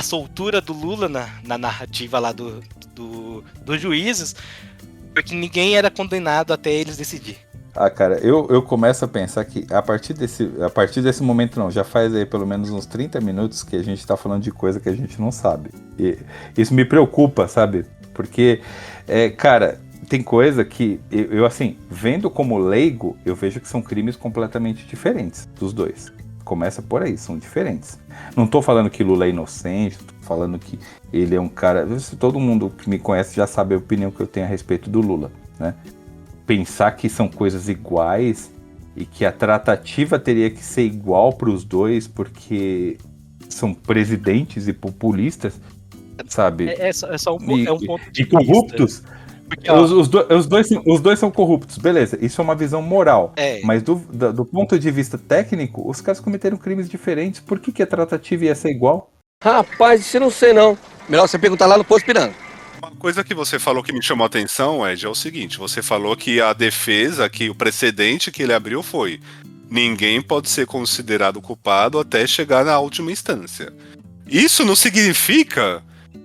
soltura do Lula na narrativa lá dos juízes foi que ninguém era condenado até eles decidir. Ah, cara, eu começo a pensar que a partir desse momento não, já faz aí pelo menos uns 30 minutos que a gente tá falando de coisa que a gente não sabe. E isso me preocupa, sabe? Porque, cara, tem coisa que eu assim, vendo como leigo, eu vejo que são crimes completamente diferentes dos dois. Começa por aí, são diferentes. Não tô falando que Lula é inocente, tô falando que ele é um cara... Todo mundo que me conhece já sabe a opinião que eu tenho a respeito do Lula, né? Pensar que são coisas iguais e que a tratativa teria que ser igual para os dois porque são presidentes e populistas, sabe? É só um ponto de vista. Corruptos. Porque, os dois são corruptos, beleza, isso é uma visão moral, mas do ponto de vista técnico, os caras cometeram crimes diferentes, por que a tratativa ia ser igual? Rapaz, isso eu não sei não. Melhor você perguntar lá no Posto Piranga. Uma coisa que você falou que me chamou a atenção, Ed, é o seguinte, você falou que a defesa, que o precedente que ele abriu foi: ninguém pode ser considerado culpado até chegar na última instância. Isso não significa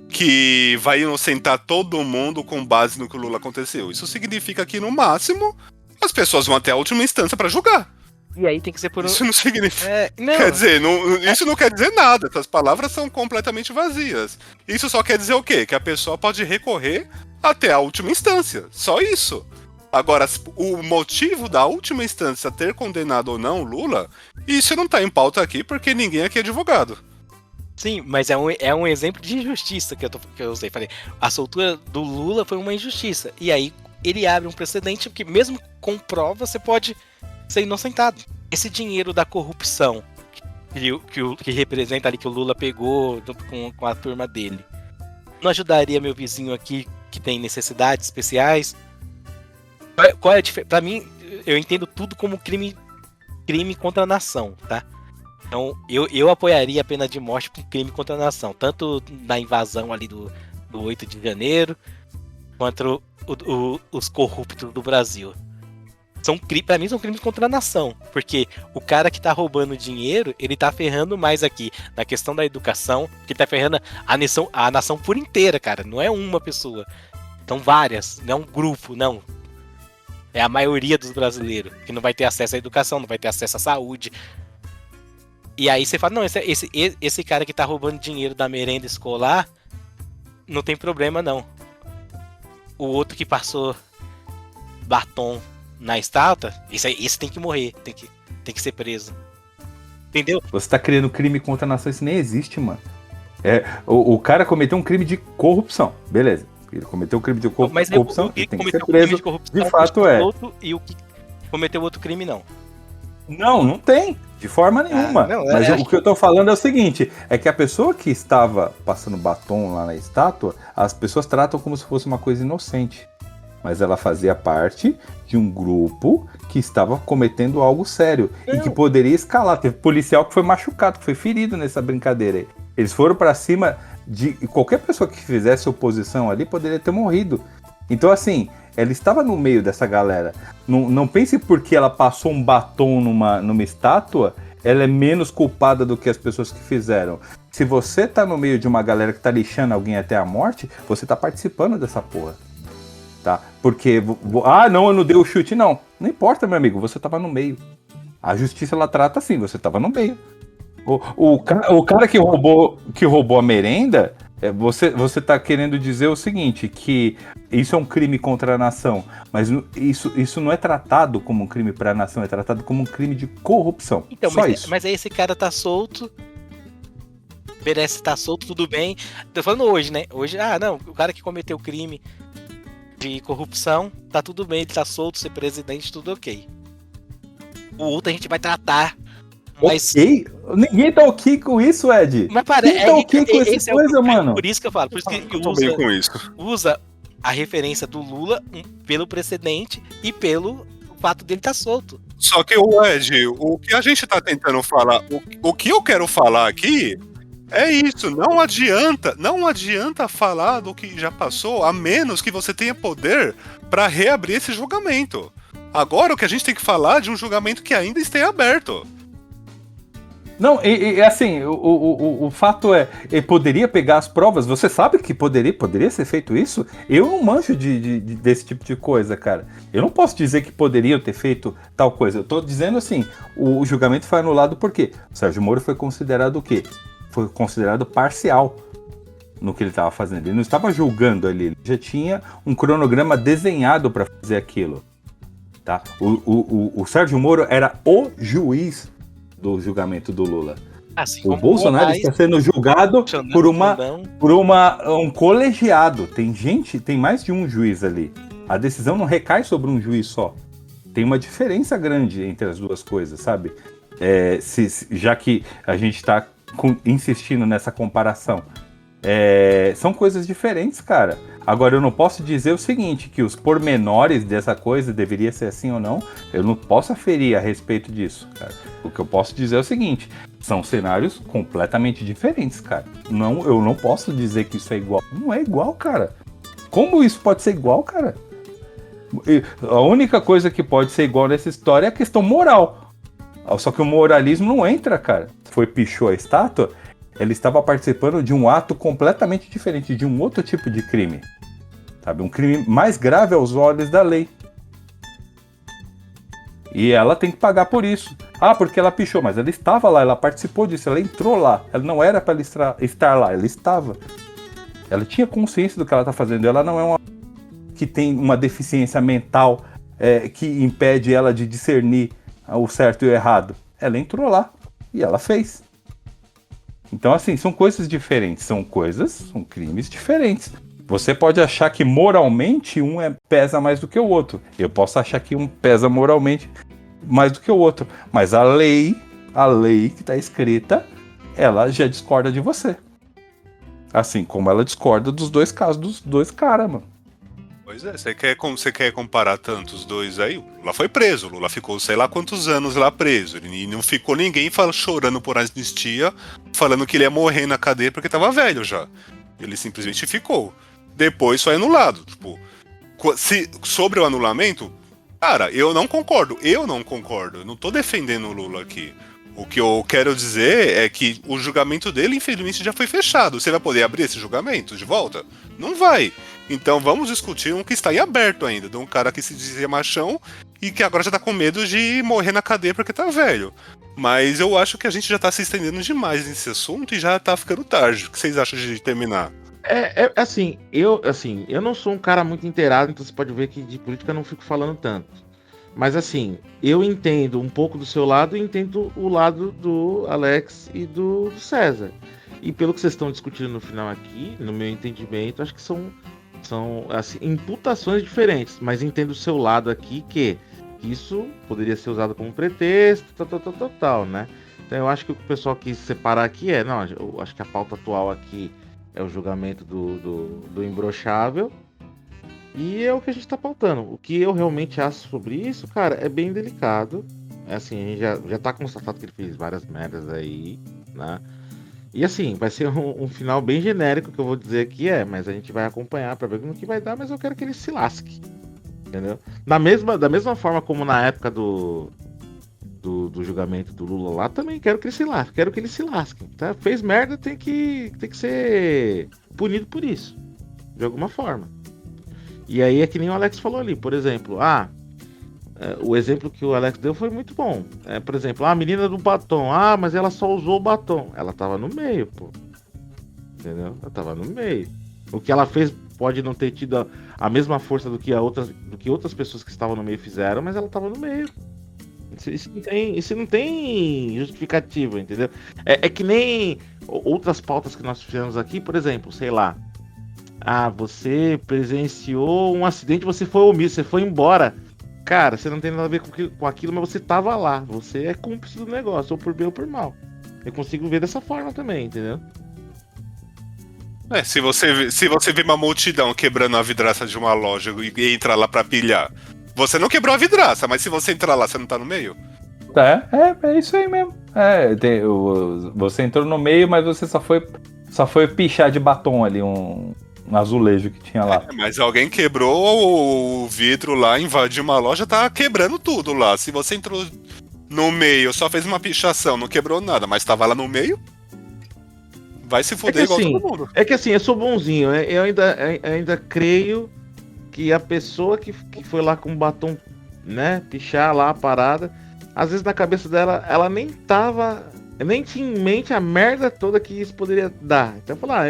que vai inocentar todo mundo com base no que o Lula aconteceu. Isso significa que, no máximo, as pessoas vão até a última instância para julgar. E aí tem que ser por Isso não significa... Quer dizer, isso não quer dizer nada. Essas palavras são completamente vazias. Isso só quer dizer o quê? Que a pessoa pode recorrer até a última instância. Só isso. Agora, o motivo da última instância ter condenado ou não o Lula, isso não tá em pauta aqui porque ninguém aqui é advogado. Sim, mas é um exemplo de injustiça que eu usei. Falei, a soltura do Lula foi uma injustiça. E aí ele abre um precedente que mesmo com prova você pode ser inocentado. Esse dinheiro da corrupção que representa ali que o Lula pegou com a turma dele, não ajudaria meu vizinho aqui que tem necessidades especiais? Qual é a diferença? Pra mim, eu entendo tudo como crime contra a nação, tá? Então, eu apoiaria a pena de morte por crime contra a nação, tanto na invasão ali do 8 de janeiro, quanto os corruptos do Brasil. Pra mim são crimes contra a nação, porque o cara que tá roubando dinheiro, ele tá ferrando mais aqui na questão da educação, que tá ferrando a nação por inteira, cara, não é uma pessoa, são várias, não é um grupo, não. É a maioria dos brasileiros que não vai ter acesso à educação, não vai ter acesso à saúde. E aí você fala, não, esse cara que tá roubando dinheiro da merenda escolar, não tem problema não. O outro que passou batom na estátua, esse tem que morrer, tem que ser preso. Entendeu? Você tá criando crime contra a nação, isso nem existe, mano. O cara cometeu um crime de corrupção, beleza. Ele cometeu um crime de corrupção, ele tem que ser preso. De fato é. E o que cometeu outro crime, não. Não tem, de forma nenhuma. Mas o que eu tô falando é o seguinte, é que a pessoa que estava passando batom lá na estátua, as pessoas tratam como se fosse uma coisa inocente. Mas ela fazia parte de um grupo que estava cometendo algo sério e que poderia escalar. Teve policial que foi machucado, que foi ferido nessa brincadeira aí. Eles foram pra cima de qualquer pessoa que fizesse oposição ali, poderia ter morrido. Então, assim, ela estava no meio dessa galera. Não pense porque ela passou um batom numa estátua ela é menos culpada do que as pessoas que fizeram. Se você tá no meio de uma galera que tá lixando alguém até a morte, você tá participando dessa porra. Tá? Porque, não, eu não dei o chute, não. Não importa, meu amigo, você tava no meio. A justiça, ela trata assim, você tava no meio. O cara que roubou a merenda, você tá querendo dizer o seguinte, que isso é um crime contra a nação, mas isso não é tratado como um crime para a nação, é tratado como um crime de corrupção. Então, só isso. Mas aí esse cara tá solto, merece estar solto, tudo bem. Tô falando hoje, né? Hoje, não, o cara que cometeu crime de corrupção, tá tudo bem, ele tá solto, ser presidente, tudo ok. O outro a gente vai tratar. Mas... Ok? Ninguém tá ok com isso, Ed. Mas parece tá ok com essa coisa, mano. Por isso que eu falo, por isso que eu tô bem com isso. Usa a referência do Lula pelo precedente e pelo fato dele estar solto. Só que, Ed, o que a gente tá tentando falar, o que eu quero falar aqui é isso, não adianta falar do que já passou, a menos que você tenha poder pra reabrir esse julgamento. Agora o que a gente tem que falar é de um julgamento que ainda esteja aberto. Não, assim, o fato é, ele poderia pegar as provas, você sabe que poderia ser feito isso? Eu não manjo desse tipo de coisa, cara. Eu não posso dizer que poderiam ter feito tal coisa. Eu tô dizendo assim, o julgamento foi anulado porque o Sérgio Moro foi considerado o quê? Foi considerado parcial no que ele estava fazendo. Ele não estava julgando ali, ele já tinha um cronograma desenhado para fazer aquilo. Tá? O Sérgio Moro era o juiz do julgamento do Lula. Assim, o Bolsonaro está sendo julgado por um colegiado. Tem mais de um juiz ali. A decisão não recai sobre um juiz só. Tem uma diferença grande entre as duas coisas, sabe? Já que a gente está insistindo nessa comparação. São coisas diferentes, cara. Agora, eu não posso dizer o seguinte, que os pormenores dessa coisa deveria ser assim ou não, eu não posso aferir a respeito disso, cara. O que eu posso dizer é o seguinte, são cenários completamente diferentes, cara. Eu não posso dizer que isso é igual. Não é igual, cara. Como isso pode ser igual, cara? A única coisa que pode ser igual nessa história é a questão moral. Só que o moralismo não entra, cara. Pichou a estátua, ele estava participando de um ato completamente diferente, de um outro tipo de crime. Sabe? Um crime mais grave aos olhos da lei. E ela tem que pagar por isso. Porque ela pichou, mas ela estava lá, ela participou disso, ela entrou lá. Ela não era para estar lá, ela estava. Ela tinha consciência do que ela está fazendo. Ela não é uma que tem uma deficiência mental que impede ela de discernir o certo e o errado. Ela entrou lá e ela fez. Então, assim, são coisas diferentes, são crimes diferentes. Você pode achar que moralmente um pesa mais do que o outro. Eu posso achar que um pesa moralmente mais do que o outro. Mas a lei que está escrita, ela já discorda de você. Assim como ela discorda dos dois casos, dos dois caras, mano. Pois é, você quer comparar tanto os dois aí? O Lula foi preso, o Lula ficou sei lá quantos anos lá preso. E não ficou ninguém chorando por anistia, falando que ele ia morrer na cadeia porque tava velho já. Ele simplesmente ficou. Depois foi anulado. Tipo, sobre o anulamento, cara, eu não concordo. Eu não tô defendendo o Lula aqui. O que eu quero dizer é que o julgamento dele, infelizmente, já foi fechado. Você vai poder abrir esse julgamento de volta? Não vai. Então vamos discutir um que está em aberto ainda, de um cara que se dizia machão e que agora já tá com medo de morrer na cadeia porque tá velho. Mas eu acho que a gente já tá se estendendo demais nesse assunto e já tá ficando tarde. O que vocês acham de terminar? Eu não sou um cara muito inteirado, então você pode ver que de política eu não fico falando tanto. Mas assim, eu entendo um pouco do seu lado e entendo o lado do Alex e do César. E pelo que vocês estão discutindo no final aqui, no meu entendimento, acho que são assim, imputações diferentes. Mas entendo o seu lado aqui que isso poderia ser usado como pretexto, tal, né? Então eu acho que o que o pessoal quis separar aqui eu acho que a pauta atual aqui é o julgamento do imbrochável. E é o que a gente tá pautando. O que eu realmente acho sobre isso, cara, é bem delicado. Assim, a gente já tá constatado que ele fez várias merdas aí, né? E assim, vai ser um final bem genérico que eu vou dizer aqui, mas a gente vai acompanhar pra ver no que vai dar, mas eu quero que ele se lasque. Entendeu? Da mesma forma como na época do julgamento do Lula lá, também quero que ele se lasque, tá? Fez merda, tem que ser punido por isso, de alguma forma. E aí é que nem o Alex falou ali, por exemplo, o exemplo que o Alex deu foi muito bom. Por exemplo, a menina do batom, mas ela só usou o batom. Ela tava no meio, pô. Entendeu? Ela tava no meio. O que ela fez pode não ter tido a mesma força do que outras pessoas que estavam no meio fizeram, mas ela tava no meio. Isso não tem justificativa, entendeu? É que nem outras pautas que nós fizemos aqui, por exemplo, sei lá. Você presenciou um acidente, você foi omisso, você foi embora. Cara, você não tem nada a ver com aquilo, mas você tava lá. Você é cúmplice do negócio, ou por bem ou por mal. Eu consigo ver dessa forma também, entendeu? Se você vê uma multidão quebrando a vidraça de uma loja e entrar lá pra pilhar, você não quebrou a vidraça, mas se você entrar lá, você não tá no meio? É isso aí mesmo. Você entrou no meio, mas você só foi pichar de batom ali um azulejo que tinha lá. Mas alguém quebrou o vidro lá, invadiu uma loja, tá quebrando tudo lá. Se você entrou no meio, só fez uma pichação, não quebrou nada, mas tava lá no meio, vai se fuder igual todo mundo. É que assim, eu sou bonzinho, né? Eu ainda creio que a pessoa que foi lá com o batom, né, pichar lá a parada, às vezes na cabeça dela, ela nem tinha em mente a merda toda que isso poderia dar. Então falar,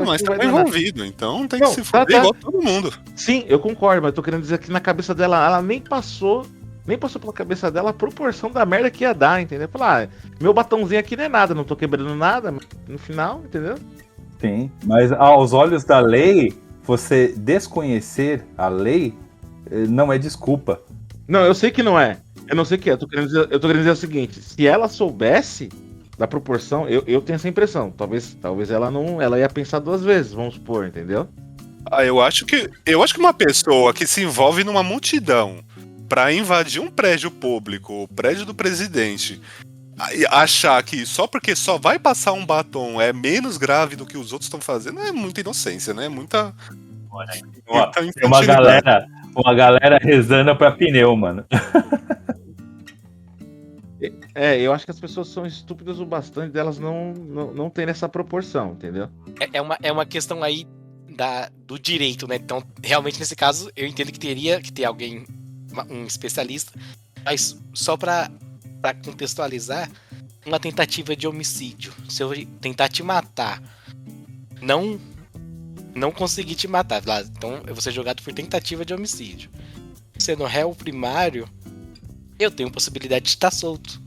mas tava envolvido, então tem que se fuder igual todo mundo. Sim, eu concordo, mas tô querendo dizer que na cabeça dela, ela nem passou pela cabeça dela a proporção da merda que ia dar, entendeu? Falar, meu batomzinho aqui não é nada, não tô quebrando nada, no final, entendeu? Sim, mas aos olhos da lei, você desconhecer a lei não é desculpa. Não, eu sei que não é. Eu não sei o que é. Eu tô querendo dizer o seguinte: se ela soubesse da proporção, eu tenho essa impressão. Talvez ela ia pensar duas vezes, vamos supor, entendeu? Eu acho que uma pessoa que se envolve numa multidão pra invadir um prédio público, o prédio do presidente, achar que só porque só vai passar um batom é menos grave do que os outros estão fazendo, é muita inocência, né? Muita uma galera rezando pra pneu, mano. Eu acho que as pessoas são estúpidas o bastante delas não terem essa proporção, entendeu? É uma questão aí do direito, né? Então, realmente, nesse caso, eu entendo que teria que ter alguém, um especialista, mas só pra contextualizar, uma tentativa de homicídio. Se eu tentar te matar, não conseguir te matar, então eu vou ser julgado por tentativa de homicídio. Sendo réu primário, eu tenho possibilidade de estar solto.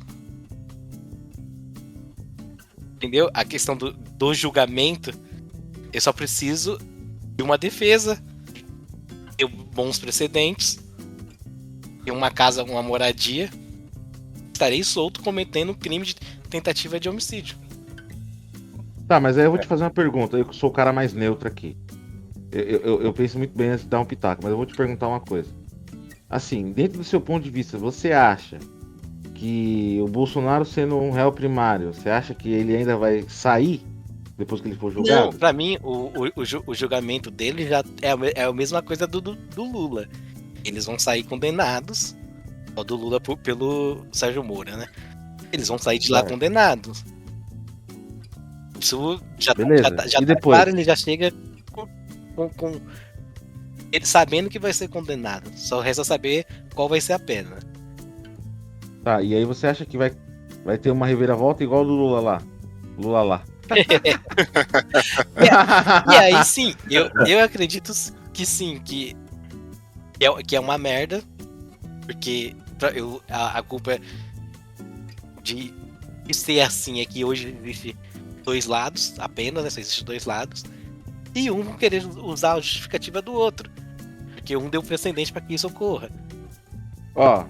Entendeu? A questão do julgamento, eu só preciso de uma defesa, ter bons precedentes, ter uma casa, uma moradia, estarei solto cometendo um crime de tentativa de homicídio. Tá, mas aí eu vou te fazer uma pergunta. Eu sou o cara mais neutro aqui. Eu penso muito bem antes de dar um pitaco, mas eu vou te perguntar uma coisa. Assim, dentro do seu ponto de vista, você acha que o Bolsonaro sendo um réu primário, você acha que ele ainda vai sair depois que ele for julgado? Não, pra mim, o julgamento dele já é a mesma coisa do Lula. Eles vão sair condenados, ó, do Lula pelo Sérgio Moro, né? Eles vão sair de lá condenados. Isso já tá claro, ele já chega com ele sabendo que vai ser condenado. Só resta saber qual vai ser a pena. Tá, e aí você acha que vai ter uma reviravolta igual do Lula lá? Lula lá. E aí sim, eu acredito que sim, que é uma merda, porque a culpa de ser assim é que hoje existe dois lados apenas, né? Só existe dois lados, e um querer usar a justificativa do outro, porque um deu precedente para que isso ocorra.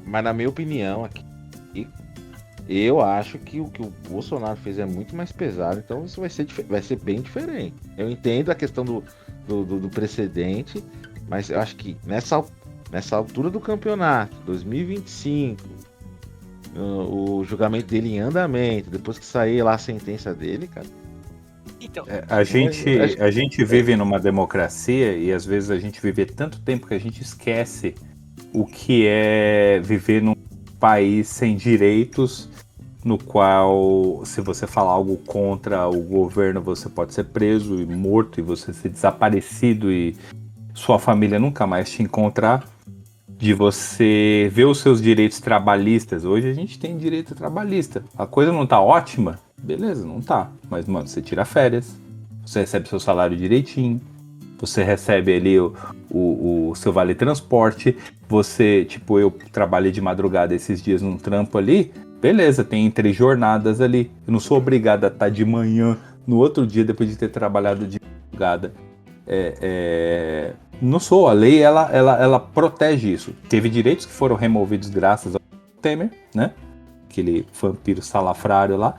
Mas na minha opinião aqui, eu acho que o que o Bolsonaro fez é muito mais pesado, então isso vai ser bem diferente. Eu entendo a questão do precedente, mas eu acho que nessa altura do campeonato, 2025, o julgamento dele em andamento, depois que sair lá a sentença dele, cara. Então, a gente vive numa democracia e às vezes a gente vive tanto tempo que a gente esquece o que é viver num país sem direitos, no qual, se você falar algo contra o governo, você pode ser preso e morto, e você ser desaparecido e sua família nunca mais te encontrar. De você ver os seus direitos trabalhistas. Hoje a gente tem direito trabalhista. A coisa não tá ótima? Beleza, não tá. Mas, mano, você tira férias, você recebe seu salário direitinho, você recebe ali o seu vale transporte, você, tipo, eu trabalhei de madrugada esses dias num trampo ali, beleza, tem 3 jornadas ali. Eu não sou obrigado a estar de manhã no outro dia depois de ter trabalhado de madrugada. Não sou, a lei ela protege isso. Teve direitos que foram removidos graças ao Temer, né? Aquele vampiro salafrário lá.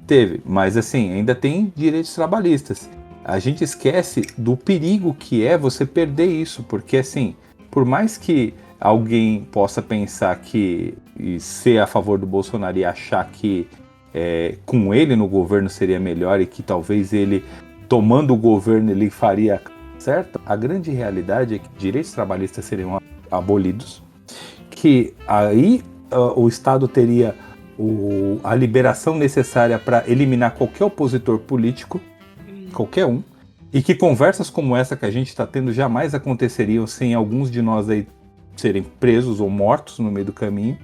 Teve, mas assim, ainda tem direitos trabalhistas. A gente esquece do perigo que é você perder isso, porque assim, por mais que alguém possa pensar que e ser a favor do Bolsonaro e achar que com ele no governo seria melhor e que talvez ele tomando o governo ele faria certo, a grande realidade é que direitos trabalhistas seriam abolidos, que aí o Estado teria a liberação necessária para eliminar qualquer opositor político, qualquer um, e que conversas como essa que a gente está tendo jamais aconteceriam sem alguns de nós aí serem presos ou mortos no meio do caminho.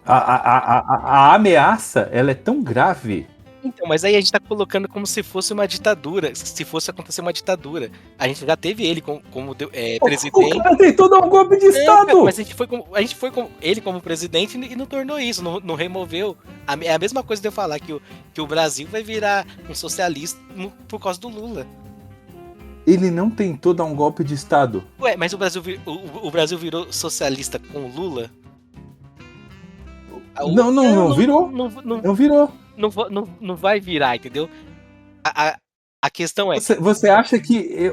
A ameaça, ela é tão grave. Então, mas aí a gente tá colocando como se fosse uma ditadura, se fosse acontecer uma ditadura. A gente já teve ele como presidente. O cara tentou dar um golpe de Estado! Mas a gente foi com ele como presidente e não tornou isso, não removeu. É a mesma coisa de eu falar que o Brasil vai virar um socialismo por causa do Lula. Ele não tentou dar um golpe de Estado. Ué, mas o Brasil virou socialista com o Lula? Não virou. Não virou. Não vai virar, entendeu? A questão é... Você acha que...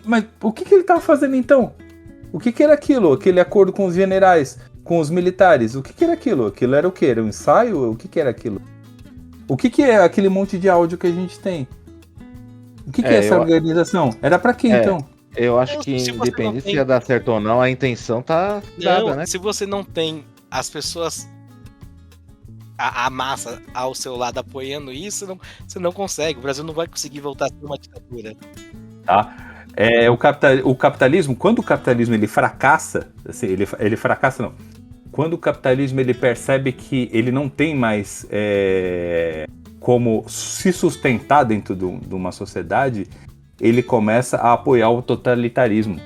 Mas o que ele estava fazendo então? O que era aquilo? Aquele acordo com os generais, com os militares? O que era aquilo? Aquilo era o quê? Era um ensaio? O que era aquilo? O que é aquele monte de áudio que a gente tem? O que é essa organização? Era pra quê então? Eu acho que independente se ia dar certo ou não, a intenção tá dada, né? Se você não tem as pessoas... A massa ao seu lado apoiando isso, você não consegue. O Brasil não vai conseguir voltar a ser uma ditadura. Tá. O capitalismo, quando o capitalismo ele fracassa, assim, ele fracassa não. Quando o capitalismo ele percebe que ele não tem mais como se sustentar dentro de uma sociedade, ele começa a apoiar o totalitarismo.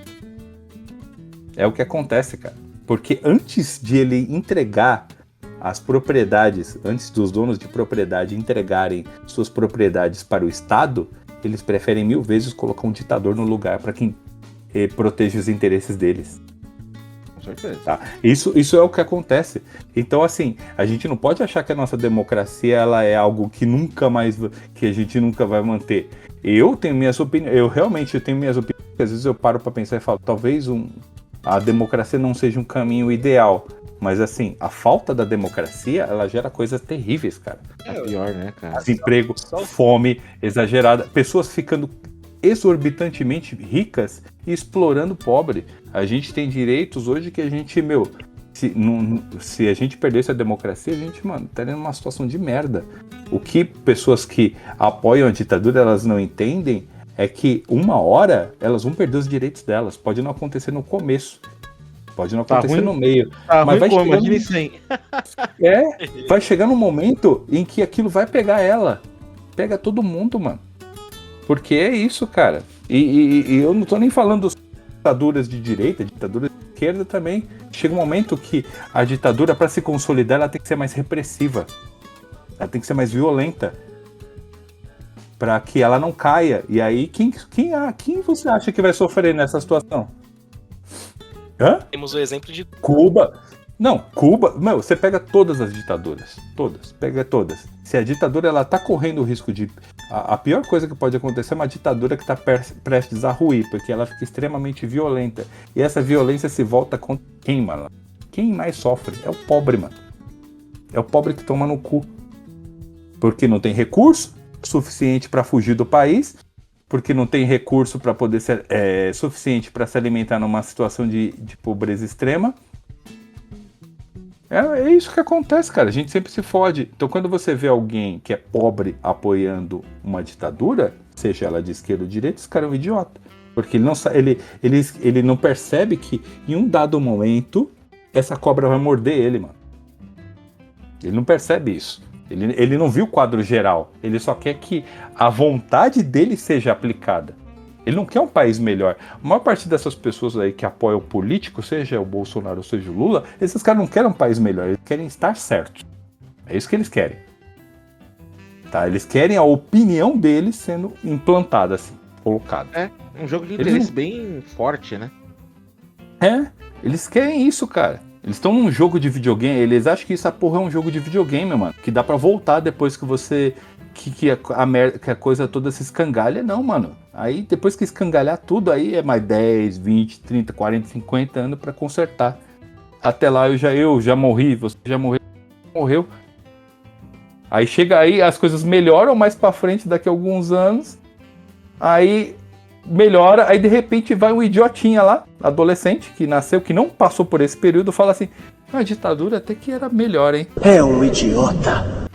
É o que acontece, cara. Porque antes de ele entregar as propriedades, antes dos donos de propriedade entregarem suas propriedades para o Estado, eles preferem 1000 vezes colocar um ditador no lugar para quem proteja os interesses deles. Com certeza. Tá? Isso é o que acontece. Então, assim, a gente não pode achar que a nossa democracia ela é algo que que a gente nunca vai manter. Eu tenho minhas opiniões, eu realmente tenho minhas opiniões, às vezes eu paro para pensar e falo, talvez a democracia não seja um caminho ideal. Mas assim, a falta da democracia, ela gera coisas terríveis, cara. É pior, né, cara? Desemprego, fome exagerada, pessoas ficando exorbitantemente ricas e explorando o pobre. A gente tem direitos hoje que a gente, se a gente perdesse a democracia, a gente, estaria numa situação de merda. O que pessoas que apoiam a ditadura, elas não entendem é que uma hora elas vão perder os direitos delas. Pode não acontecer no começo. Pode não acontecer no meio. Mas vai vai chegar num momento em que aquilo vai pegar ela. Pega todo mundo, mano. Porque é isso, cara. E eu não tô nem falando de ditaduras de direita, ditaduras de esquerda também. Chega um momento que a ditadura, para se consolidar, ela tem que ser mais repressiva. Ela tem que ser mais violenta. Para que ela não caia. E aí, quem você acha que vai sofrer nessa situação? Hã? Temos o exemplo de Cuba. Não, Cuba, você pega todas as ditaduras, pega todas. Se a ditadura ela tá correndo o risco de a pior coisa que pode acontecer é uma ditadura que tá prestes a ruir, porque ela fica extremamente violenta. E essa violência se volta contra quem, mano? Quem mais sofre é o pobre, mano. É o pobre que toma no cu. Porque não tem recurso suficiente para fugir do país. Porque não tem recurso para poder ser suficiente para se alimentar numa situação de pobreza extrema. É isso que acontece, cara. A gente sempre se fode. Então, quando você vê alguém que é pobre apoiando uma ditadura, seja ela de esquerda ou direita, esse cara é um idiota. Porque ele não percebe que em um dado momento essa cobra vai morder ele, mano. Ele não percebe isso. Ele não viu o quadro geral. Ele só quer que a vontade dele seja aplicada. Ele não quer um país melhor. A maior parte dessas pessoas aí que apoiam o político, seja o Bolsonaro ou seja o Lula, esses caras não querem um país melhor. Eles querem estar certos. É isso que eles querem. Tá? Eles querem a opinião deles sendo implantada, assim, colocada. É, um jogo de interesse bem forte, né? Eles querem isso, cara. Eles estão num jogo de videogame, eles acham que essa porra é um jogo de videogame, mano. Que dá pra voltar depois que você... Que a coisa toda se escangalha. Não, mano. Aí depois que escangalhar tudo, aí é mais 10, 20, 30, 40, 50 anos pra consertar. Até lá eu já morri, você já morreu. Aí chega aí, as coisas melhoram mais pra frente daqui a alguns anos. Aí melhora, aí de repente vai um idiotinha lá, adolescente, que nasceu, que não passou por esse período, fala assim: a ditadura até que era melhor, hein? É um idiota.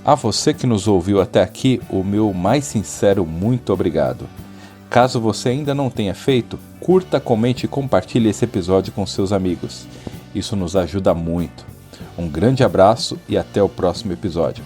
A você que nos ouviu até aqui, o meu mais sincero muito obrigado. Caso você ainda não tenha feito, curta, comente e compartilhe esse episódio com seus amigos. Isso nos ajuda muito. Um grande abraço e até o próximo episódio.